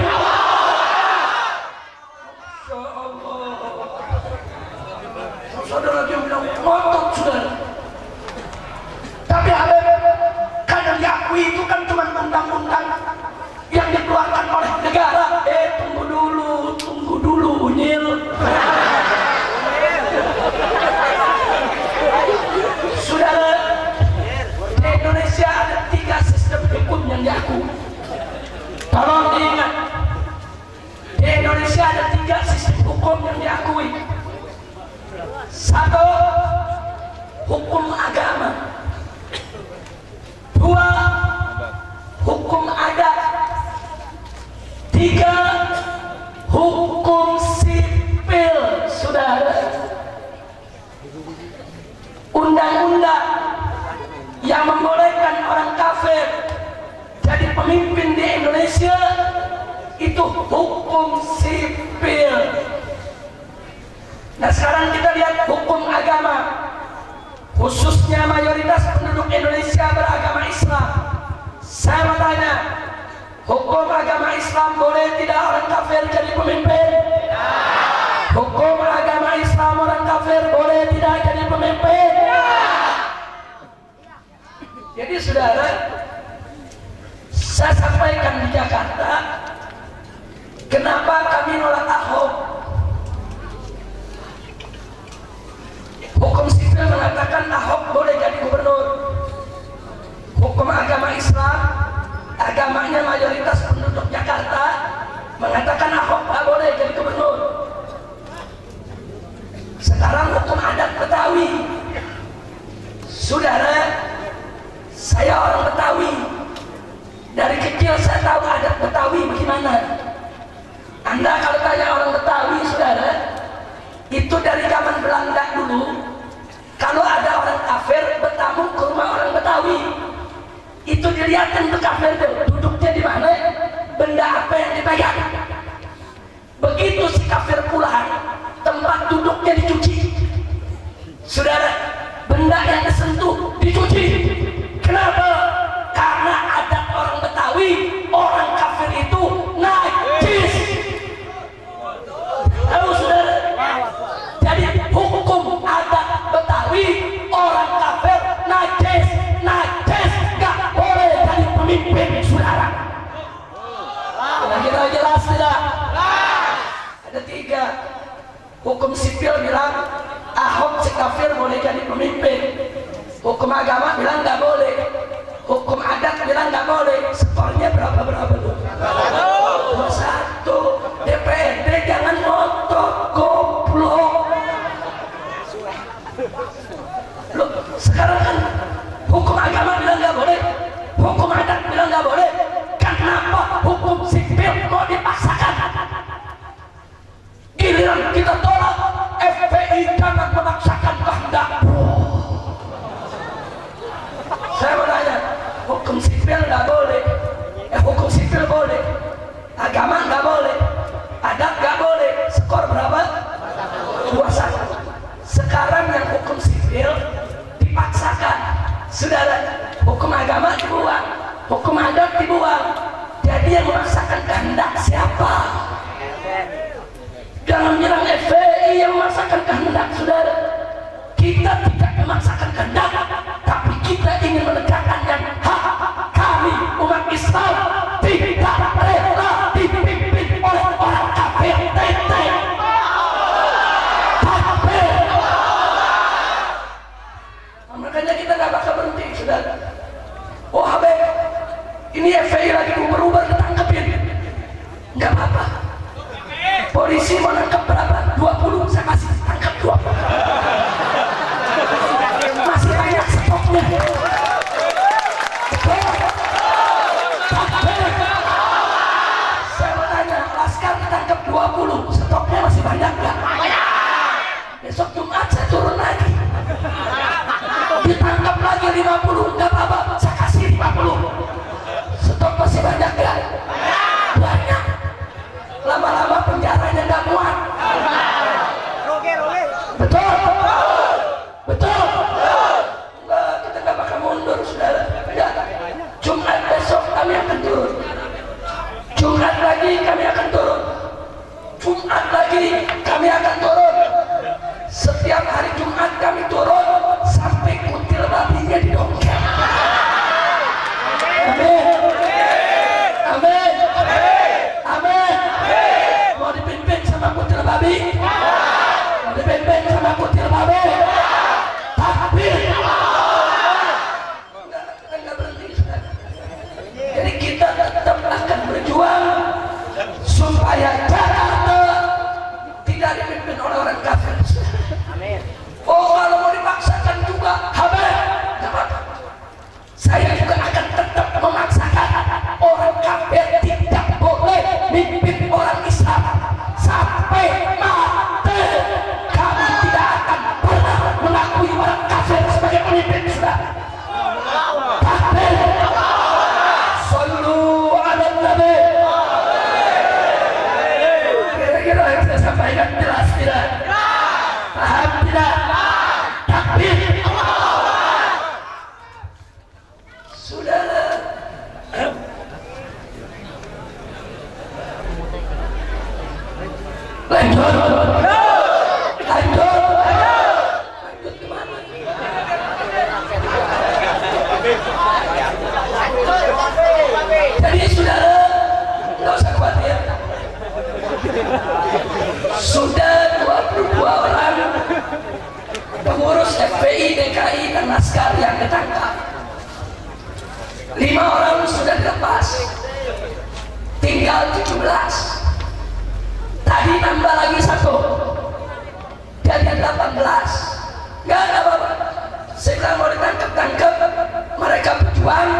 Saudara dia bilang ngotot, saudara. Tapi kadang diakui itu kan cuma undang-undang yang dikeluarkan oleh negara. Tunggu dulu, Nyil. Saudara, di Indonesia ada 3 sistem hukum yang diakui. Tolong diingat, di Indonesia ada 3 sistem hukum yang diakui. 1. Hukum agama. 2. Hukum adat. 3. Hukum sipil, saudara. Undang-undang yang membolehkan orang kafir jadi pemimpin di Indonesia itu hukum sipil. Nah, sekarang kita lihat hukum agama, khususnya mayoritas penduduk Indonesia beragama Islam. Saya mau tanya, hukum agama Islam boleh tidak orang kafir jadi pemimpin? Hukum agama Islam orang kafir boleh tidak jadi pemimpin? Jadi saudara, saya sampaikan di Jakarta, kenapa kami nolak Ahok? Hukum sipil mengatakan Ahok boleh jadi gubernur. Hukum agama Islam, agamanya mayoritas penduduk Jakarta, mengatakan Ahok tak boleh jadi gubernur. Sekarang hukum adat Betawi, saudara, saya orang Betawi. Dari kecil saya tahu adat Betawi bagaimana. Anda kalau tanya orang Betawi, saudara, itu dari zaman Belanda dulu, kalau ada orang kafir bertamu ke rumah orang Betawi, itu dilihatin tuh kafir duduknya di mana, benda apa yang dipegang. Begitu si kafir pulang, tempat duduknya dicuci. Saudara, benda yang disentuh dicuci. Kenapa? Karena adat orang Betawi, orang kafir itu najis. Tahu saudara? Jadi hukum adat Betawi, orang kafir najis, gak boleh jadi pemimpin, saudara. Kira-kira jelas tidak? Ada 3. Hukum sipil bilang Ahok si kafir boleh jadi pemimpin. Hukum agama bilang nggak boleh. Hukum adat bilang nggak boleh. Skornya berapa tuh? bicarakan. Hukum agama bilang nggak boleh, hukum adat bilang nggak boleh. Kenapa hukum sipil mau dipaksakan? Giliran kita tolak, FPI jangan memaksakan kehendak. Saya mau tanya, hukum sipil nggak boleh, hukum sipil boleh, agama nggak boleh, adat nggak boleh. Skor berapa? 2-1. Sekarang yang hukum sipil dipaksakan, saudara. Hukum agama dibuang, hukum adat dibuang. Jadi yang memaksakan kehendak siapa? Jangan bilang FPI yang memaksakan kehendak, saudara. Kita tidak memaksakan kehendak, tapi kita ingin menegakkan yang hak. Kami umat Islam tidak rela dipimpin oleh orang kafir. Makanya kita gak bakal berhenti, saudara. Oh Habib, ini FPI lagi berubah, ditangkepin. Gak apa-apa. Polisi mau nangkep berapa? 20, saya kasih tangkap 20. Masih banyak stoknya. Saya mau tanya, Laskar ditangkap 20, stoknya masih banyak gak? Besok Jumat saya turun lagi. Ditangkap lagi 50, nggak apa-apa, saya kasih 50. Stok masih banyak ya? Banyak. Lama-lama penjaranya nggak muat. Betul? Betul? Nggak, kita nggak bakal mundur, saudara. Nggak. Jumat besok kami akan turun. Jumat lagi kami akan turun. Jumat lagi kami akan turun. Setiap hari Jumat kami turun sampai kutil babinya didongkel. Amin. Amin. Amin. Mau dipimpin sama kutil babi? Mau dipimpin sama kutil babi? Takbir. Enggak berhenti. Jadi kita tetap akan berjuang supaya Jakarta tidak dipimpin oleh orang kafir. Oh, kalau mau dipaksakan juga, Habib, saya juga akan tetap memaksakan orang kafir tidak boleh mimpin orang Islam sampai mati. Kami tidak akan pernah mengakui orang kafir sebagai pemimpin Islam. Takbir. Sallu ala Nabi. Kira-kira yang saya sampaikan jelas tidak? Paham tidak? Takbir. Saudara, lanjut. Lanjut. Lanjut kemana? Jadi saudara, nggak usah khawatir. Sudah 22 orang pengurus FPI, DKI, dan Laskar yang ditangkap. 5 orang sudah dilepas, tinggal 17. Tadi nambah lagi 1, jadi 18. Gak ada apa-apa. Saya bilang mau ditangkap-tangkap, mereka berjuang,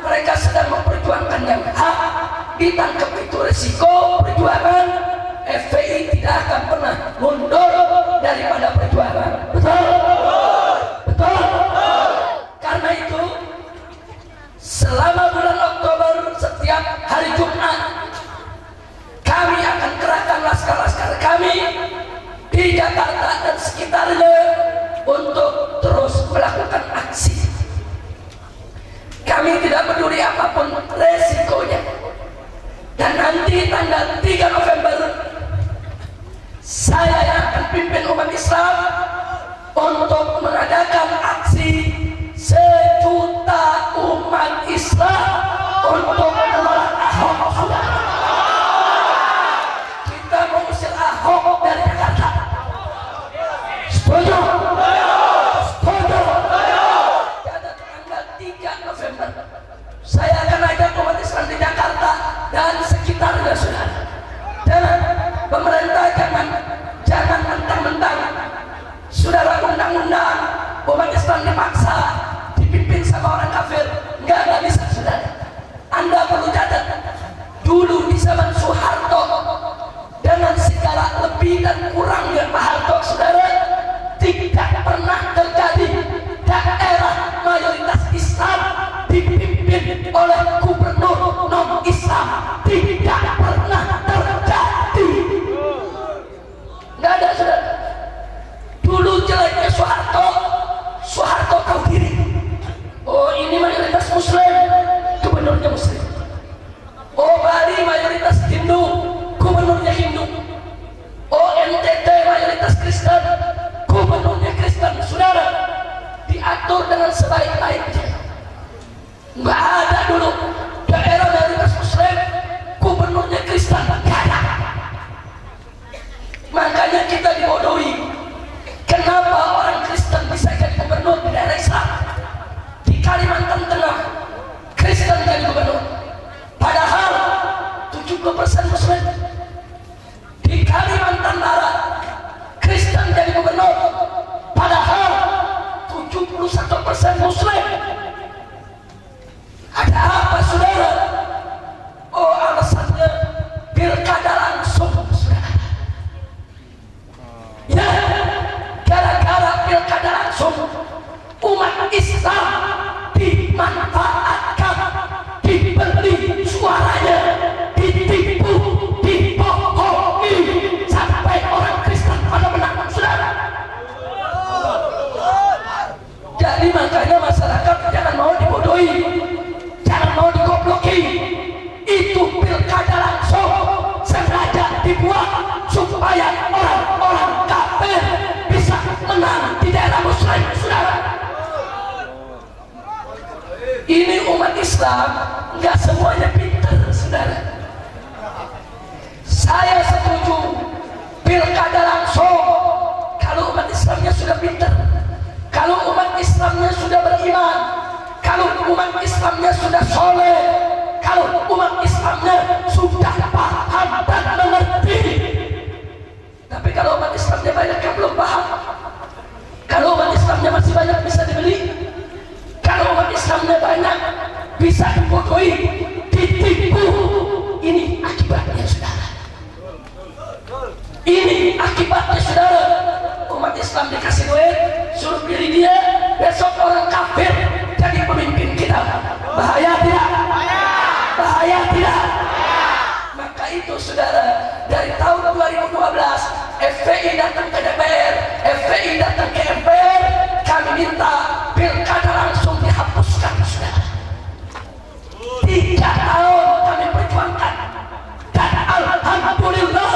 mereka sedang memperjuangkan yang hak. Ditangkap itu resiko perjuangan. FPI tidak akan pernah mundur daripada perjuangan. Betul? Betul? Karena itu selama bulan Oktober setiap hari Jumat kami akan kerahkan laskar-laskar kami di Jakarta dan sekitarnya untuk terus melakukan aksi. Kami tidak peduli apapun resikonya. Dan nanti tanggal 3 November saya yang akan pimpin umat Islam untuk mengadakan aksi 1 juta umat Islam untuk menolak Ahok. Kita mengusir Ahok dari Jakarta. Setuju? Setuju? Pada tanggal 3 November saya akan ajak umat Islam di Jakarta dan sekitarnya, saudara. Dan pemerintah jangan mentang-mentang saudara undang-undang umat Islam sama orang kafir. Nggak bisa, saudara. Anda perlu catat, dulu di zaman Soeharto, dengan segala lebih dan kurangnya Pak Harto, saudara, tidak pernah terjadi daerah mayoritas Islam dipimpin oleh gubernur non-Islam. Tidak pernah terjadi. Nggak ada, saudara. Dulu jeleknya Soeharto, Soeharto tahu diri. Oh, ini mayoritas Muslim, gubernurnya Muslim. Oh, Bali mayoritas Hindu, gubernurnya Hindu. Oh, NTT mayoritas Kristen, gubernurnya Kristen. Saudara, diatur dengan sebaik-baiknya. Nggak ada dulu daerah mayoritas Muslim, gubernurnya Kristen. Nggak ada. Makanya kita dibodohi. Kenapa orang Kristen bisa jadi gubernur di daerah Islam? Di Kalimantan Tengah, Kristen jadi gubernur. Padahal 70% Muslim. Di Kalimantan Barat, Kristen jadi gubernur. Padahal 71% Muslim. Ada apa, saudara? Oh, alasannya pilkada langsung, saudara. Ya, gara-gara pilkada langsung, umat Islam dimanfaatkan, dibeli suaranya, ditipu, dibohongi, sampai orang Kristen pada menang, saudara. Jadi makanya masyarakat jangan mau dibodohi, jangan mau digobloki. Itu pilkada langsung sengaja dibuat supaya orang-orang kafir bisa menang di daerah Muslim, saudara. Ini umat Islam nggak semuanya pintar, saudara. Saya setuju pilkada langsung kalau umat Islamnya sudah pintar, kalau umat Islamnya sudah beriman, kalau umat Islamnya sudah soleh, kalau umat Islamnya sudah paham dan mengerti. Tapi kalau umat Islamnya banyak yang belum paham, kalau umat Islamnya masih banyak bisa dibeli, kalau umat Islamnya banyak bisa dibodohi, ditipu, ini akibatnya, saudara. Ini akibatnya, saudara. Umat Islam dikasih duit, suruh pilih dia, besok orang kafir jadi pemimpin kita. Bahaya tidak? Bahaya tidak? Maka itu, saudara, dari tahun 2012 FPI datang ke DPR, FPI datang ke MPR, kami minta pilkada langsung dihapuskan, saudara. 3 tahun kami perjuangkan, dan alhamdulillah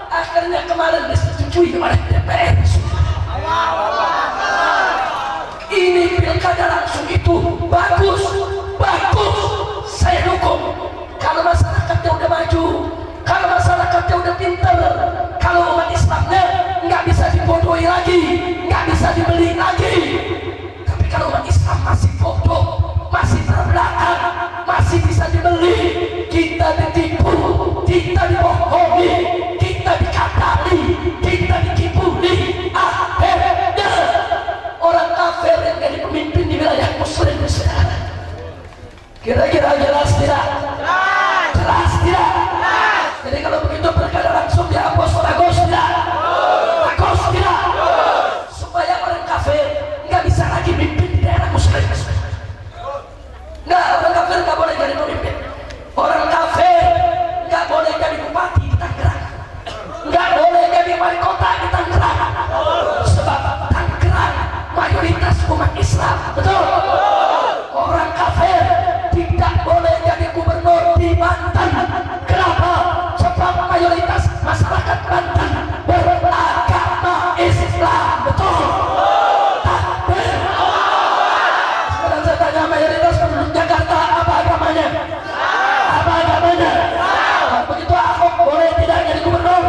akhirnya kemarin disetujui oleh DPR, saudara. Ini pilkada langsung itu bagus, bagus, saya dukung. Kalau masyarakatnya udah maju, kalau masyarakatnya udah pintar, kalau umat Islamnya nggak bisa dibodohi lagi, nggak bisa dibeli lagi. Tapi kalau umat Islam masih bodoh, masih terbelakang, masih bisa dibeli, kita ditipu, kita dibohongi, kita dikatali, kita dikibuli, akhirnya orang kafir yang jadi pemimpin di wilayah Muslim, saudara. Kira-kira jelas tidak? Jelas tidak? Jadi kalau begitu pilkada langsung dihapus, bagus tidak? Bagus tidak? Supaya orang kafir nggak bisa lagi mimpin di daerah Muslim. Nggak, orang kafir nggak boleh jadi pemimpin. Orang kafir nggak boleh jadi bupati di Tangerang, nggak boleh jadi wali kota di Tangerang, sebab Tangerang mayoritas umat Islam, betul? Orang kafir tidak boleh jadi gubernur di Banten. Kenapa? Sebab mayoritas masyarakat Banten beragama Islam, betul? Takbir. Sekarang saya tanya mayoritas penduduk Jakarta, apa agamanya? Apa agamanya? Begitu Ahok boleh tidak jadi gubernur?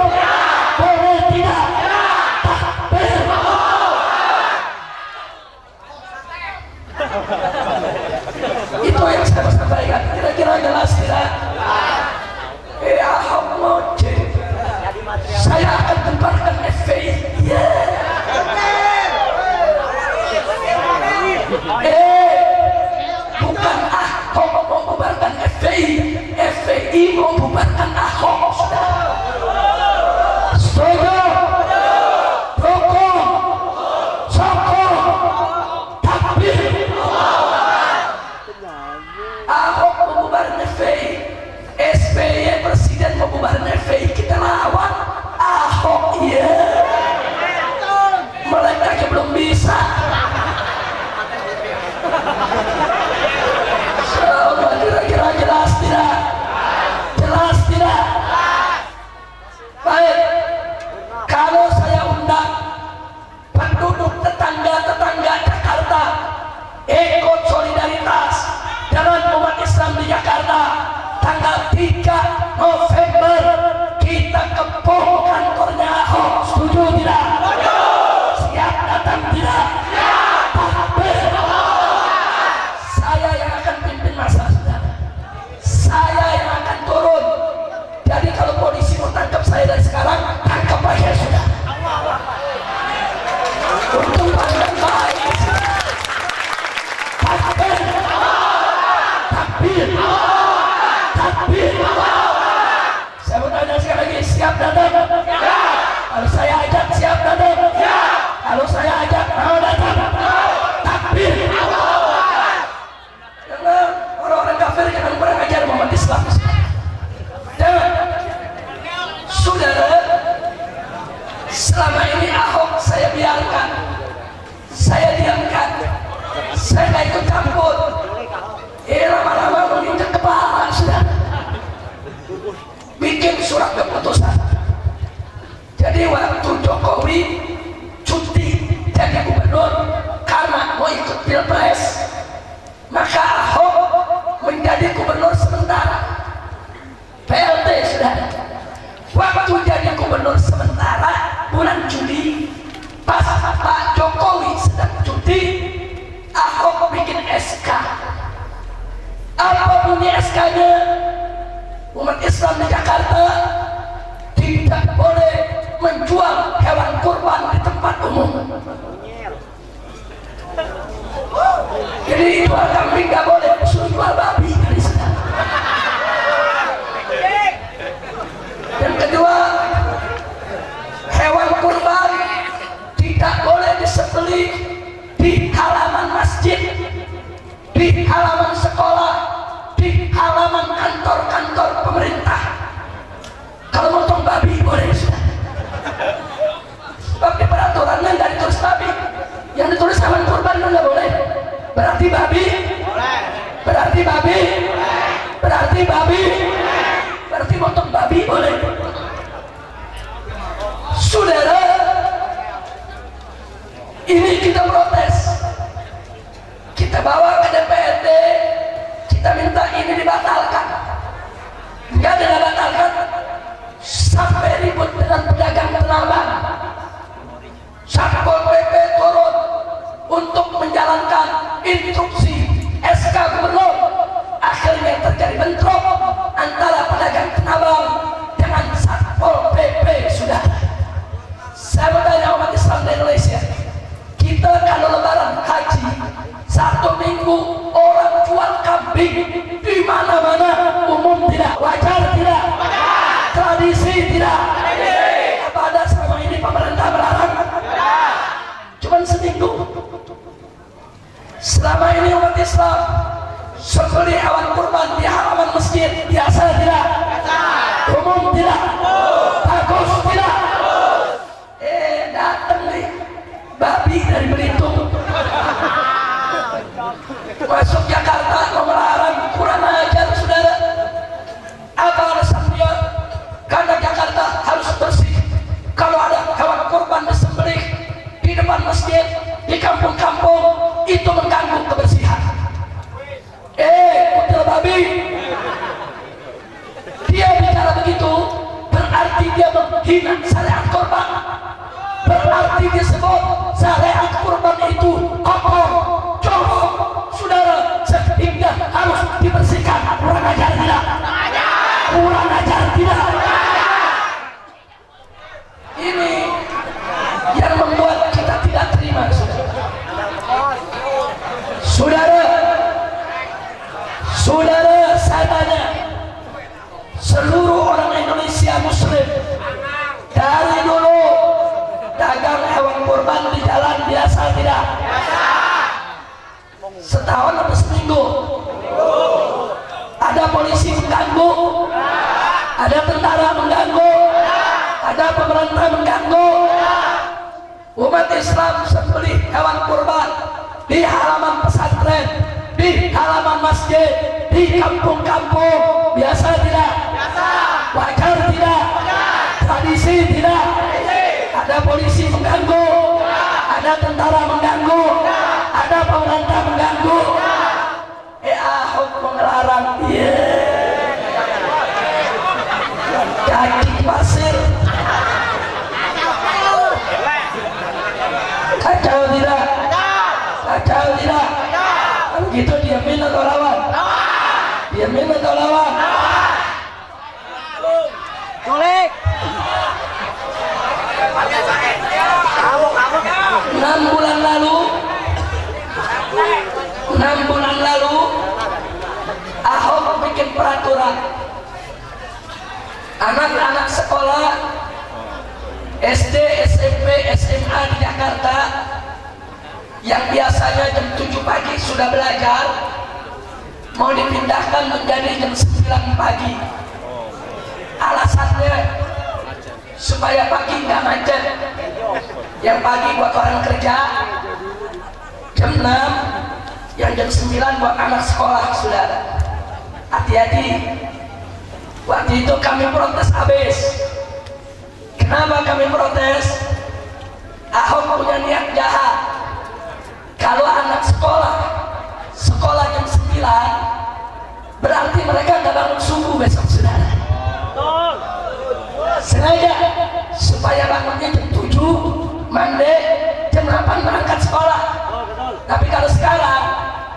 Boleh tidak? Takbir. Itu yang saya sampaikan. Kira-kira jelas tidak? Ahok moje, saya akan bubarkan FPI. Saya nggak ikut campur. Lama-lama menginjak kepala sudah. Bikin surat keputusan. Jadi waktu Jokowi cuti jadi gubernur karena mau ikut pilpres, maka Ahok menjadi gubernur sementara. PLT sudah. Waktu jadi gubernur sementara bulan Juli, pas Pak Jokowi sedang cuti, Ahok bikin SK. Apa bunyi SK-nya? Umat Islam di Jakarta tidak boleh menjual hewan kurban di tempat umum. Jadi jual kambing nggak boleh, suruh jual babi dari sana. Yang kedua, hewan kurban tidak boleh disembelih di halaman masjid, di halaman sekolah, di halaman kantor-kantor pemerintah. Kalau motong babi boleh sudah. Sebab di peraturannya nggak ditulis babi, yang ditulis hewan kurban itu nggak boleh. Berarti babi, berarti babi, berarti babi, berarti motong babi boleh. Saudara, ini kita protes, kita bawa ke DPRD, kita minta ini dibatalkan. Enggak dibatalkan, sampai ribut dengan pedagang Tanah Abang. Satpol PP turun untuk menjalankan instruksi SK Gubernur. Akhirnya terjadi bentrok antara pedagang Tanah Abang dengan Satpol PP. Sudah. Saya bertanya umat Islam di Indonesia, kita kalau lebaran haji 1 minggu orang jual kambing di mana-mana, umum tidak, wajar tidak, tradisi tidak. Apa ada selama ini pemerintah melarang? Cuman seminggu. Selama ini umat Islam sembelih hewan kurban di halaman masjid biasa tidak? Umum tidak? Bagus tidak? Datang nih babi dari Belitung masuk Jakarta mau melarang, kurang ajar saudara. Apa alasan dia? Karena Jakarta harus bersih. Kalau ada hewan kurban disembelih di depan masjid, di kampung-kampung, itu mengganggu kebersihan. Kutil babi. Dia bicara begitu berarti dia menghina syariat kurban. Berarti disebut syariat kurban itu kotor, jorok, saudara, sehingga harus dibersihkan. Kurang ajar tidak? Kurang ajar tidak? Ini yang membuat kita tidak terima, saudara. Saudara, saya tanya, seluruh orang Indonesia Muslim dari dulu dagang hewan kurban di jalan biasa tidak? Setahun atau seminggu? Ada polisi mengganggu, ada tentara mengganggu, ada pemerintah mengganggu. Umat Islam sembelih hewan kurban di halaman pesantren, di halaman masjid, di kampung-kampung, biasa tidak? Wajar tidak? Tradisi tidak? Ada polisi mengganggu, ada tentara mengganggu, ada pemerintah mengganggu. Ahok melarang. Kaki pasir. Kacau tidak? Kacau tidak? Kalau gitu diamin atau lawan? Diamin atau lawan? Colek. 6 bulan lalu Ahok bikin peraturan anak-anak sekolah SD, SMP, SMA di Jakarta yang biasanya jam 7 pagi sudah belajar mau dipindahkan menjadi jam 9 pagi. Alasannya supaya pagi nggak macet. Yang pagi buat orang kerja jam 6, yang jam 9 buat anak sekolah, saudara. Hati-hati. Waktu itu kami protes habis. Kenapa kami protes? Ahok punya niat jahat. Kalau anak sekolah jam 9, berarti mereka nggak bangun subuh besok, saudara. Sengaja supaya bangunnya jam 7, mandi, jam 8 berangkat sekolah. Tapi kalau sekarang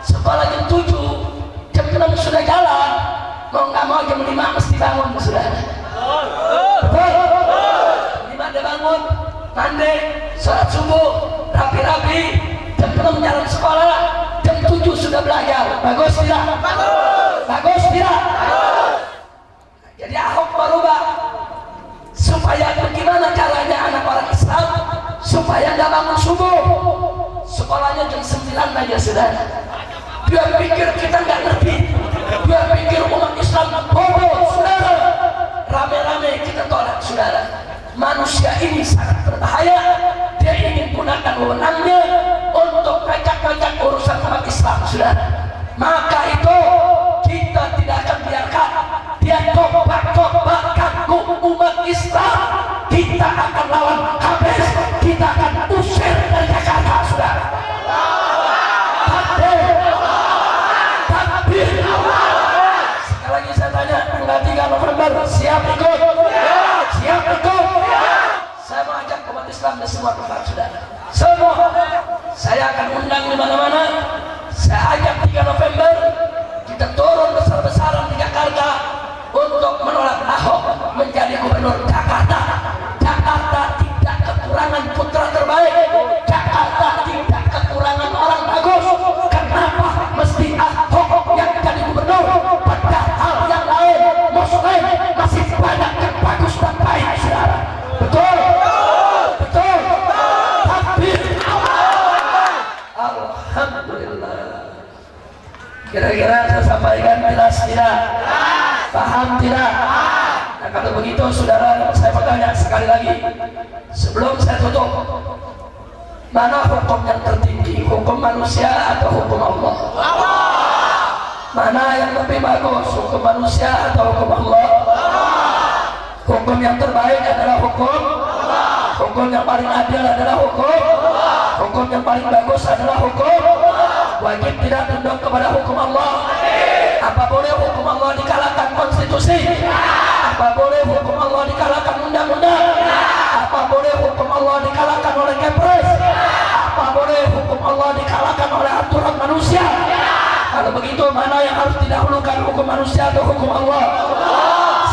sekolah jam 7, jam 6 sudah jalan, mau nggak mau jam 5 mesti bangun, saudara. Betul? 5 dia bangun, mandi, sholat subuh, rapi-rapi, jam 6 jalan sekolah, jam 7 sudah belajar. Bagus tidak? Bagus tidak? Jadi Ahok merubah supaya bagaimana caranya anak orang Islam supaya nggak bangun subuh, sekolahnya jam 9 aja, saudara. Dia pikir kita nggak ngerti, dia pikir umat Islam bodoh, saudara. Rame-rame kita tolak, saudara. Manusia ini sangat berbahaya. Dia ingin gunakan wewenangnya untuk ngacak-ngacak urusan umat Islam, saudara. Maka itu kita tidak akan biarkan dia coba-coba ganggu umat Islam. Kita akan lawan habis, kita akan usir dari Jakarta, saudara. Takbir. Sekali lagi saya tanya, tanggal 3 November siap ikut? Siap ikut? Saya mau ajak umat Islam di semua tempat, saudara. Semua saya akan undang di mana-mana. Saya ajak 3 November kita turun besar-besaran di Jakarta untuk menolak Ahok menjadi gubernur Jakarta. Jakarta tidak kekurangan putra terbaik. Jakarta tidak kekurangan orang bagus. Kenapa mesti Ahok yang jadi gubernur? Padahal yang lain, Muslim masih banyak yang bagus dan baik, saudara. Betul? Betul? Takbir. Alhamdulillah. Kira-kira saya sampaikan jelas tidak? Paham tidak? Nah, kalau begitu saudara, saya bertanya sekali lagi sebelum saya tutup, mana hukum yang tertinggi, hukum manusia atau hukum Allah? Mana yang lebih bagus, hukum manusia atau hukum Allah? Hukum yang terbaik adalah hukum yang paling adil adalah hukum yang paling bagus adalah hukum. Wajib tidak tunduk kepada hukum Allah. Apa boleh hukum Allah dikalahkan konstitusi? Apa boleh hukum Allah dikalahkan undang-undang? Apa boleh hukum Allah dikalahkan oleh Kepres? Apa boleh hukum Allah dikalahkan oleh aturan manusia? Kalau begitu, mana yang harus didahulukan, hukum manusia atau hukum Allah?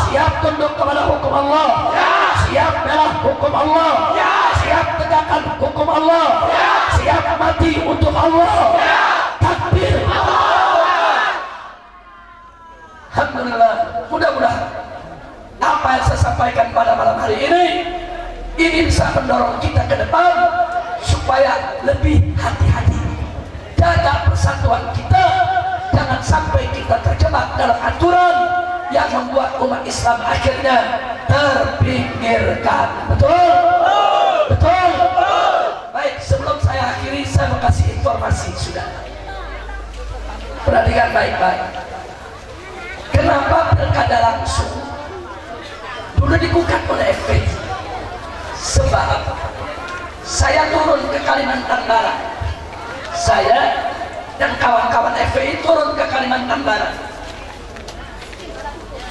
Siap tunduk kepada hukum Allah? Siap bela hukum Allah? Siap tegakkan hukum Allah? Siap mati untuk Allah? Takbir. Alhamdulillah. Mudah-mudahan apa yang saya sampaikan pada malam hari ini bisa mendorong kita ke depan supaya lebih hati-hati, jaga persatuan kita, jangan sampai kita terjebak dalam aturan yang membuat umat Islam akhirnya terpinggirkan. Betul? Betul? Baik, sebelum saya akhiri, saya mau kasih informasi, sudah. Perhatikan baik-baik. Kenapa pilkada langsung dulu digugat oleh FPI? Sebab saya turun ke Kalimantan Barat, saya dan kawan-kawan FPI turun ke Kalimantan Barat.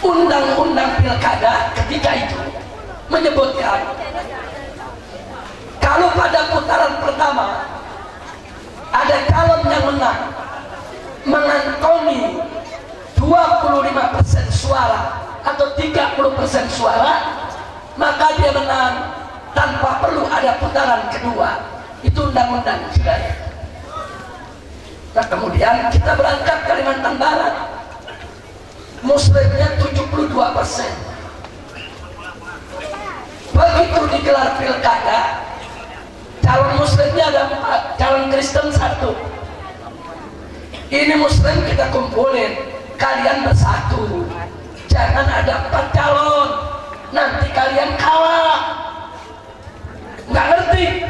Undang-undang pilkada ketika itu menyebutkan kalau pada putaran pertama ada calon yang menang mengantongi 25% suara atau 30% suara, maka dia menang tanpa perlu ada putaran kedua. Itu undang-undang, saudara. Nah, kemudian kita berangkat Kalimantan Barat, Muslimnya 72%. Begitu digelar pilkada, calon Muslimnya ada 4, calon Kristen 1. Ini Muslim kita kumpulin, kalian bersatu, jangan ada 4 calon, nanti kalian kalah. Nggak ngerti,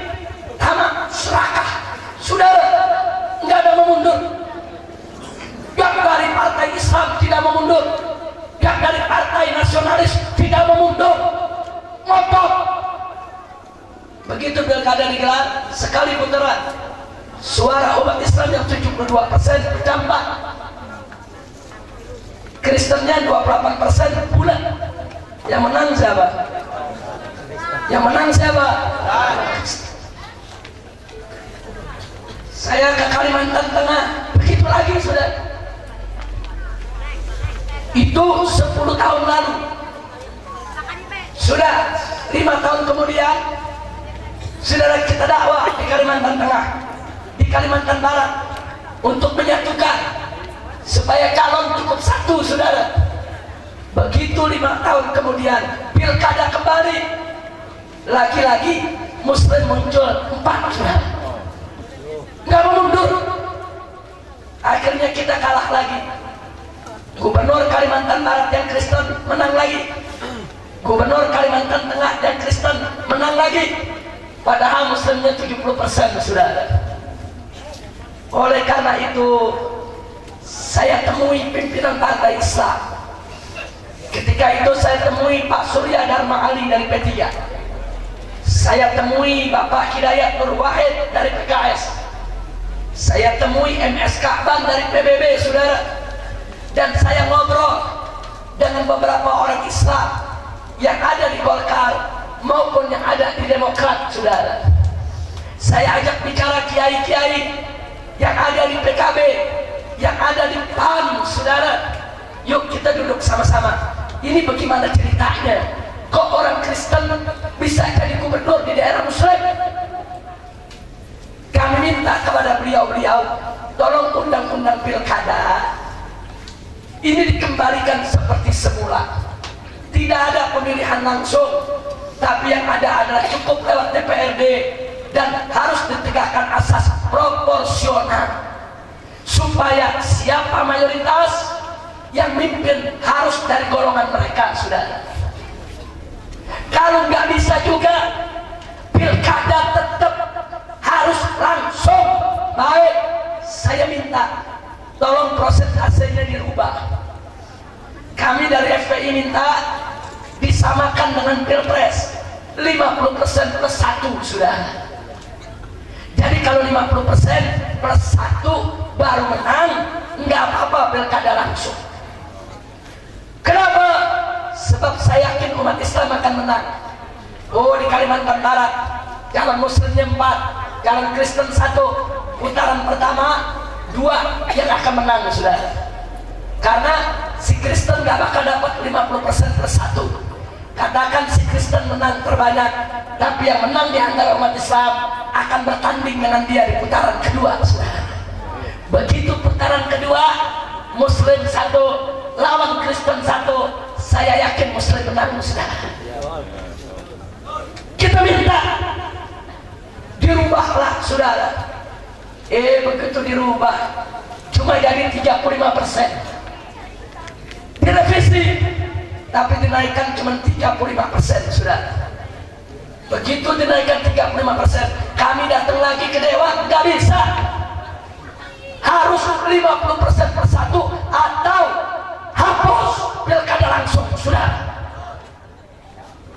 tamat, serakah, saudara, nggak ada mau mundur. Begitu pilkada digelar, sekali putaran, suara umat Islam yang 72% berdampak, Kristennya 28% bulat. Yang menang siapa? Yang menang siapa? Saya ke Kalimantan Tengah, begitu lagi sudah. Itu 10 tahun lalu. Sudah 5 tahun kemudian, saudara, kita dakwah di Kalimantan Tengah, di Kalimantan Barat, untuk menyatukan supaya calon cukup satu, saudara. Begitu 5 tahun kemudian, pilkada kembali, lagi-lagi Muslim muncul 4, saudara. Nggak mau mundur. Akhirnya kita kalah lagi. Gubernur Kalimantan Barat yang Kristen menang lagi, Gubernur Kalimantan Tengah yang Kristen menang lagi, padahal Muslimnya 70%, saudara. Oleh karena itu, saya temui pimpinan partai Islam. Ketika itu saya temui Pak Surya Dharma Ali dari P3, saya temui Bapak Hidayat Nur Wahid dari PKS, saya temui MS Ka'ban dari PBB, saudara. Dan saya ngobrol dengan beberapa orang Islam yang ada di Golkar maupun yang ada di Demokrat, saudara. Saya ajak bicara kiai-kiai yang ada di PKB, yang ada di PAN, saudara. Yuk kita duduk sama-sama. Ini bagaimana ceritanya? Kok orang Kristen bisa jadi gubernur di daerah Muslim? Kami minta kepada beliau-beliau, tolong undang-undang pilkada ini dikembalikan seperti semula. Tidak ada pemilihan langsung, tapi yang ada adalah cukup lewat DPRD, dan harus ditegakkan asas proporsional, supaya siapa mayoritas yang mimpin harus dari golongan mereka, saudara. Kalau nggak bisa juga, pilkada tetap harus langsung. Baik, saya minta tolong prosentasenya dirubah. Kami dari FPI minta disamakan dengan Pilpres, 50% plus 1, sudah. Jadi kalau 50% plus 1 baru menang, nggak apa-apa pilkada langsung. Kenapa? Sebab saya yakin umat Islam akan menang. Oh, di Kalimantan Barat calon Muslimnya 4, calon Kristen 1. Putaran pertama 2 yang akan menang, sudah. Karena si Kristen nggak bakal dapat 50% plus 1. Katakan si Kristen menang terbanyak, tapi yang menang di antara umat Islam akan bertanding dengan dia di putaran kedua, sudah. Begitu putaran kedua, Muslim 1 lawan Kristen 1, saya yakin Muslim menang, sudah. Kita minta dirubahlah, saudara. Begitu dirubah, cuma jadi 35%. Direvisi, tapi dinaikkan cuma 35%, saudara. Begitu dinaikkan 35%, kami datang lagi ke Dewan, nggak bisa. Harus 50% per 1 atau hapus pilkada langsung, saudara.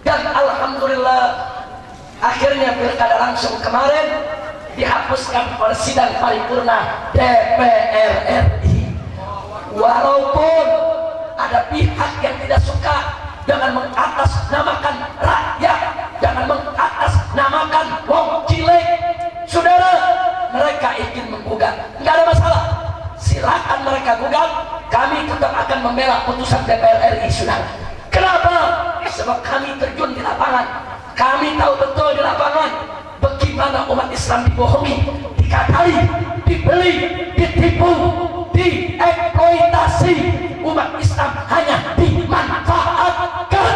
Dan alhamdulillah, akhirnya pilkada langsung kemarin dihapuskan oleh sidang paripurna DPR RI. Walaupun ada pihak yang tidak suka dengan mengatasnamakan rakyat, jangan mengatasnamakan wong cilik, saudara. Mereka ingin menggugat, nggak ada masalah, silakan mereka gugat. Kami tetap akan membela putusan DPR RI, saudara. Kenapa? Sebab kami terjun di lapangan, kami tahu betul di lapangan bagaimana umat Islam dibohongi, dikatai, dibeli, ditipu, dieksploitasi. Umat Islam hanya dimanfaatkan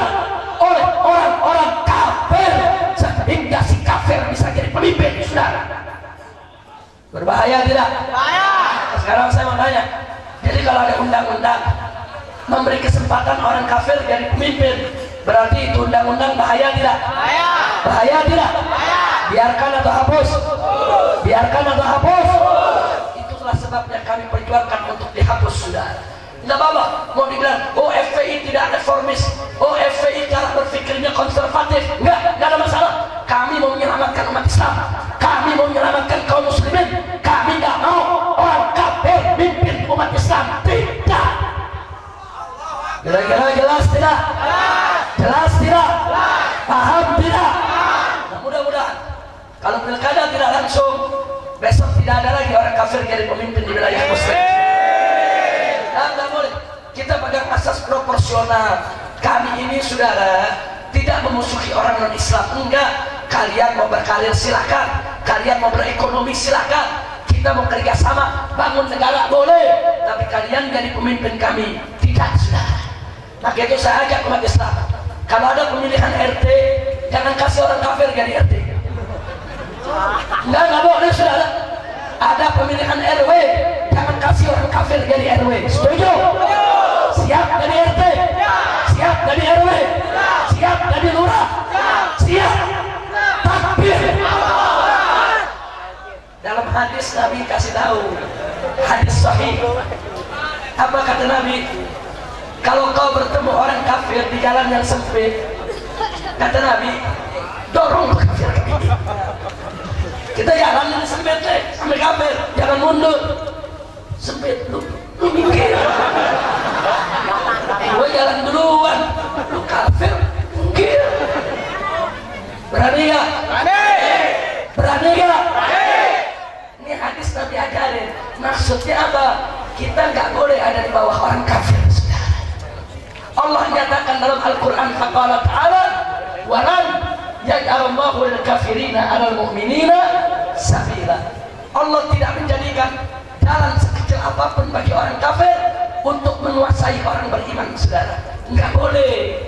oleh orang-orang kafir, sehingga si kafir bisa jadi pemimpin, saudara. Berbahaya tidak? Bahaya. Sekarang saya mau tanya, jadi kalau ada undang-undang memberi kesempatan orang kafir jadi pemimpin, berarti itu undang-undang bahaya tidak? Bahaya. Bahaya tidak? Bahaya. Biarkan atau hapus? Biarkan atau hapus? Itulah sebabnya kami perjuangkan untuk dihapus, saudara. Nggak apa-apa. Mau dibilang, oh FPI tidak reformis, oh FPI cara berpikirnya konservatif. Nggak ada masalah. Kami mau menyelamatkan umat Islam. Kami mau menyelamatkan kaum muslimin. Kami nggak mau orang kafir mimpin umat Islam. Tidak. Kira-kira jelas tidak? Jelas tidak? Paham tidak? Nah, mudah-mudahan kalau pilkada tidak langsung, besok tidak ada lagi orang kafir jadi pemimpin di wilayah muslim. Nggak boleh. Kita pegang asas proporsional. Kami ini saudara tidak memusuhi orang non Islam. Enggak. Kalian mau berkarir silakan. Kalian mau berekonomi silakan. Kita mau kerja sama bangun negara boleh. Tapi kalian jadi pemimpin kami tidak, saudara. Maka itu saya ajak umat Islam. Kalau ada pemilihan RT, jangan kasih orang kafir jadi RT. Enggak boleh, saudara. Ada pemilihan RW, jangan kasih orang kafir jadi RW. Setuju? Siap jadi RT? Siap jadi RW? Siap jadi lurah? Siap? Takbir! Dalam hadis Nabi kasih tahu, hadis sahih. Apa kata Nabi? Kalau kau bertemu orang kafir di jalan yang sempit, kata Nabi, dorong kafir ke ini. Kita jalan yang sempit sampai kafir, jangan mundur. Sempit lu minggir. Gua jalan duluan, lu kafir minggir. Berani gak? Berani gak? Ini hadis Nabi ajarin. Maksudnya apa? Kita nggak boleh ada di bawah orang kafir. Allah nyatakan dalam Al-Quran, faqala ta'ala walan yaj'alallahu lil kafirina 'alal mu'minina sabila. Allah tidak menjadikan jalan sekecil apapun bagi orang kafir untuk menguasai orang beriman, saudara. Nggak boleh.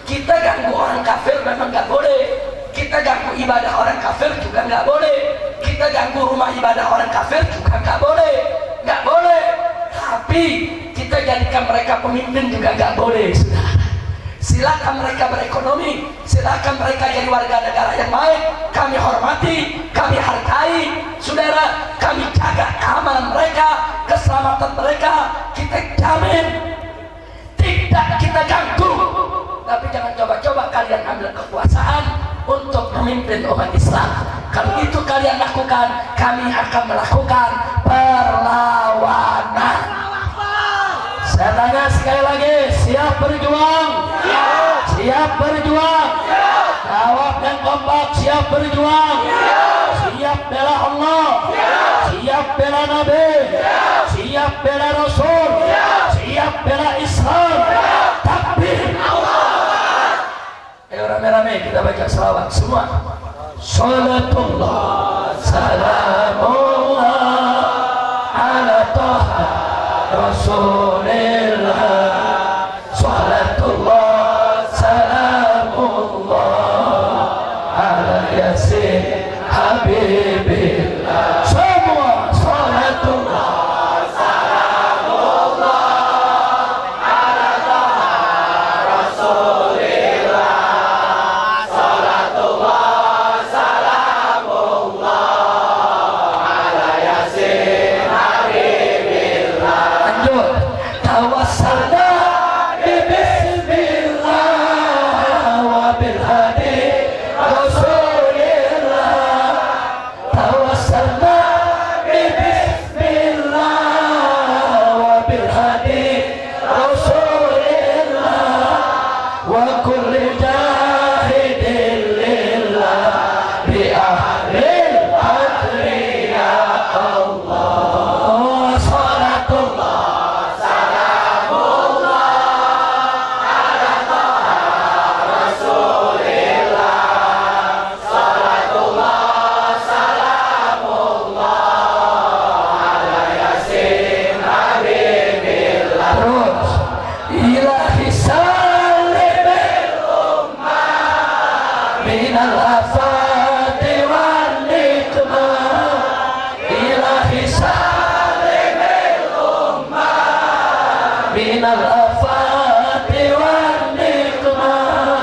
Kita ganggu orang kafir memang nggak boleh. Kita ganggu ibadah orang kafir juga nggak boleh. Kita ganggu rumah ibadah orang kafir juga nggak boleh. Nggak boleh. Tapi kita jadikan mereka pemimpin juga nggak boleh, saudara. Silakan mereka berekonomi, silakan mereka jadi warga negara yang baik. Kami hormati, kami hargai, saudara. Kami jaga keamanan mereka, keselamatan mereka. Kita jamin, tidak kita ganggu. Tapi jangan coba-coba kalian ambil kekuasaan untuk memimpin umat Islam. Kalau itu kalian lakukan, kami akan melakukan perlawanan. Saya tanya sekali lagi, siap berjuang? Siap berjuang? Jawab dan kompak, siap berjuang? Siap bela Allah? Siap bela Nabi? Siap bela Rasul? Siap bela Islam? Takbir! Ayo rame-rame kita baca selawat semua. Salatullah salamullah ala Taha Rasulillah. Salatullah salamullah ala Yasin Habibillah. Semua salatullah salamullah ala Taha Rasulillah. Salatullah salamullah ala Yasin Habibillah. Lanjut. Tawassalna bismillah wa bil hadi Rasulillah. Tawassalna bismillah wa bil hadi Rasulillah wa kulli jahidin lillah bi ahlil adri ya Allah. Salatullah ilahi salimil ummah minal afati wal nikmah. Ilahi salimil ummah minal afati wal nikmah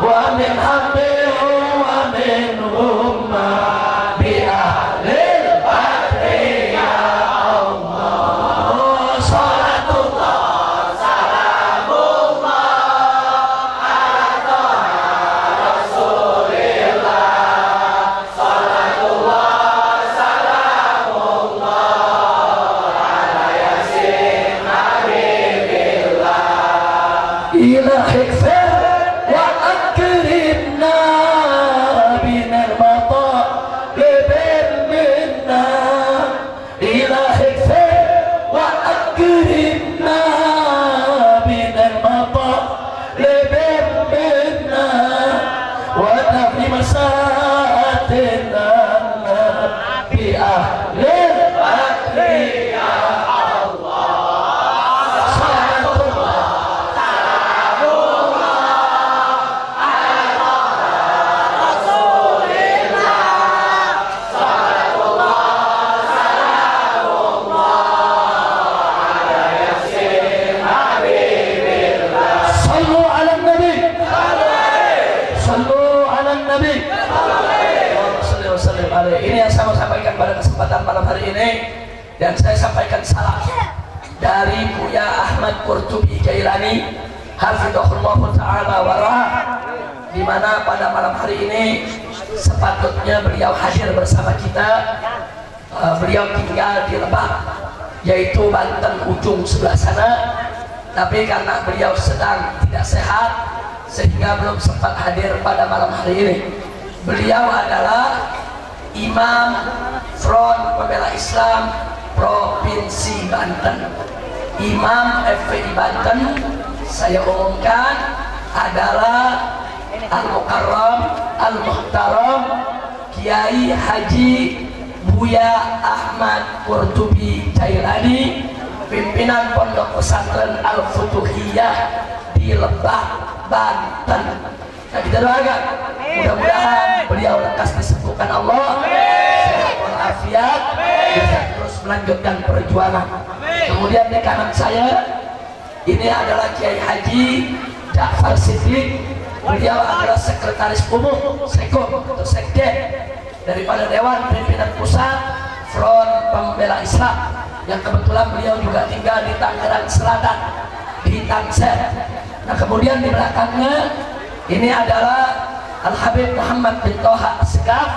wa min hamdin wa min ummah bi ahlil badri ya Allah. Salatullah إلهي اغفر وأكرمنا من المطالب منا إلهي اغفر وأكرمنا من المطالب منا ونفي مساعتنا بأهل الأكل يا الله صلاة الله سلام الله على رسول الله صلاة الله سلام الله على ياسين حبيب الله صلوا على النبي صلوا على النبي. Ini yang saya mau sampaikan pada kesempatan malam hari ini, dan saya sampaikan salam dari Buya Ahmad Qurtubi Jailani hafizahullah ta'ala warah, di mana pada malam hari ini sepatutnya beliau hadir bersama kita. Beliau tinggal di Lebak, yaitu Banten ujung sebelah sana, tapi karena beliau sedang tidak sehat sehingga belum sempat hadir pada malam hari ini. Beliau adalah Imam Front Pembela Islam Provinsi Banten. Imam FPI Banten, saya umumkan, adalah Al-Mukarram Al-Muhtaram Kiai Haji Buya Ahmad Qurtubi Jailani, pimpinan Pondok Pesantren Al-Futuhiyah di Lebak, Banten. Nah, kita doakan mudah-mudahan beliau lekas disembuhkan Allah, sehat walafiat, bisa terus melanjutkan perjuangan. Kemudian di kanan saya ini adalah Kiai Haji Ja'far Siddiq. Beliau adalah sekretaris umum Sekom atau Sekjen daripada Dewan Pimpinan Pusat Front Pembela Islam, yang kebetulan beliau juga tinggal di Tangerang Selatan, di Tangsel. Nah, kemudian di belakangnya ini adalah Al-Habib Muhammad bin Toha Segaf.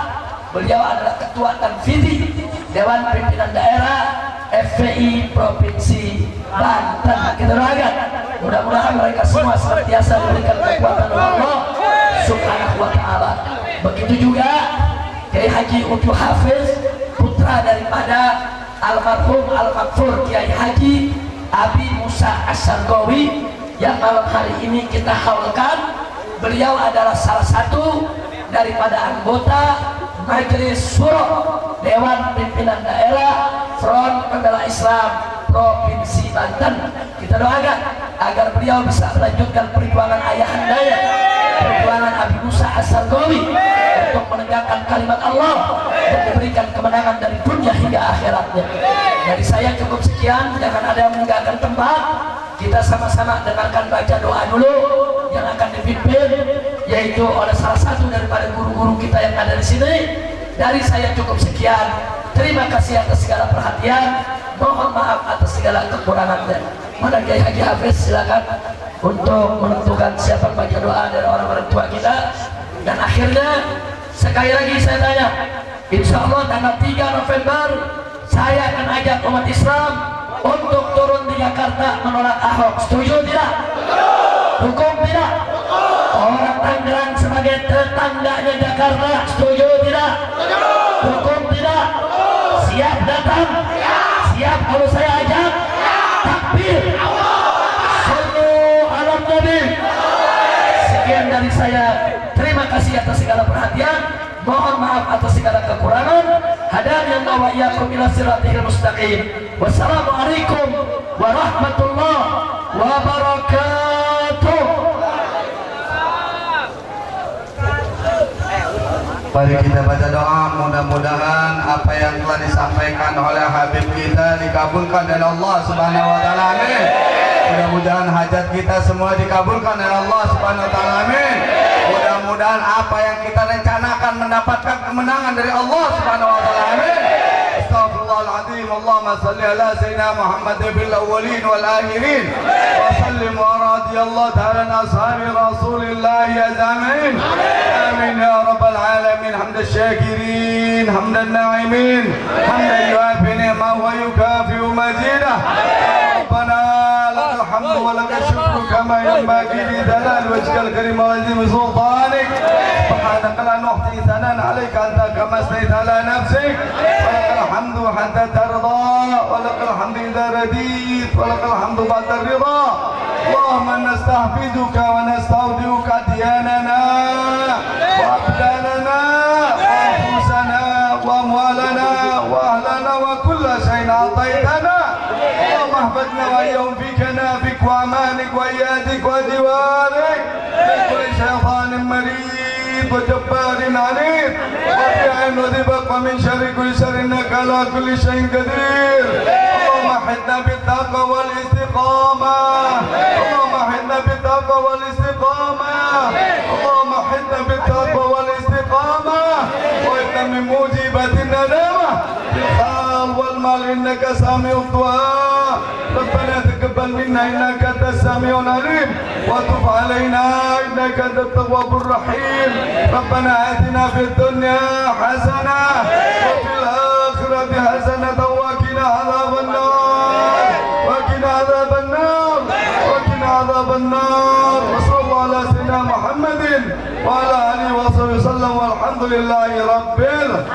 Beliau adalah Ketua Tanfidhi Dewan Pimpinan Daerah FPI Provinsi Banten. Kita doakan mudah-mudahan mereka semua senantiasa diberikan kekuatan oleh Allah Subhanahu wa ta'ala. Begitu juga Kiai Haji Utu Hafiz, putra daripada almarhum Al-Makfur Kiai Haji Abi Musa As-Sargawi, yang malam hari ini kita haulkan. Beliau adalah salah satu daripada anggota Majelis Syuro Dewan Pimpinan Daerah Front Pembela Islam Provinsi Banten. Kita doakan agar beliau bisa melanjutkan perjuangan ayahandanya, perjuangan Abi Musa As-Sargawi, untuk menegakkan kalimat Allah dan diberikan kemenangan dari dunia hingga akhiratnya. Dari saya cukup sekian, jangan ada yang meninggalkan tempat. Kita sama-sama dengarkan baca doa dulu yang akan dipimpin, yaitu oleh salah satu daripada guru-guru kita yang ada di sini. Dari saya cukup sekian. Terima kasih atas segala perhatian. Mohon maaf atas segala kekurangannya. Mana Kiai Haji Hafiz, silakan untuk menentukan siapa baca doa dari orang-orang tua kita. Dan akhirnya sekali lagi saya tanya, insya Allah tanggal 3 November saya akan ajak umat Islam untuk turun di Jakarta menolak Ahok. Setuju tidak? Hukum tidak? Orang Tangerang sebagai tetangganya Jakarta, setuju tidak? Hukum tidak? Siap datang? Siap kalau saya ajak? Takbir! Sallu ala Nabi. Sekian dari saya. Terima kasih atas segala perhatian. Mohon maaf atas segala kekurangan. Hadanallahu wa iyyakum ila siratal mustaqim. Wassalamualaikum warahmatullahi wabarakatuh. Mari kita baca doa, mudah-mudahan apa yang telah disampaikan oleh Habib kita dikabulkan oleh Allah Subhanahu wa taala. Amin. Mudah-mudahan hajat kita semua dikabulkan oleh Allah Subhanahu wa taala. Amin. Mudah-mudahan apa yang kita rencanakan mendapatkan kemenangan dari Allah Subhanahu wa taala. Amin. Astagfirullahaladzim. Allahumma salli ala sayyidina Muhammad fil awwalin wal akhirin wa sallim wa radiyallahu ta'ala an ashabi Rasulillah ya zamin. Amin ya rabbal alamin. Hamdan syakirin, hamdan na'imin, hamdan yuafi ni'mahu wa yukafi mazidah. Rabbana lakal hamdu ولك الشكر كما ينبغي لجلال وجهك الكريم وعظيم سلطانك سبحانك لا نحصي ثناء عليك أنت كما أثنيت على نفسك ولك الحمد حتى ترضى ولك الحمد إذا رضيت ولك الحمد بعد الرضا اللهم نستحفظك ونستودعك دياننا وأبداننا وأنفسنا وأموالنا وأهلنا وكل شيء أعطيتنا اللهم احفظنا وإياهم في كنافك وأمانك وإيادك وجوارك من كل شيطان مريض وجبار عنيد وفي وذبق ومن شر كل شر إنك على كل شيء قدير اللهم احدنا بالتقوى والاستقامة اللهم احدنا بالتقوى والاستقامة اللهم احدنا بالتقوى والاستقامة وإن من موجبات الندامة في الحال والمال إنك سامع الدعاء ربنا تقبل منا إنك أنت السميع العليم وتب علينا إنك أنت التواب الرحيم ربنا آتنا في الدنيا حسنة وفي الآخرة حسنة وقنا عذاب النار وقنا عذاب النار وقنا عذاب النار وصلى الله على سيدنا محمد وعلى آله وصحبه وسلم والحمد لله رب العالمين.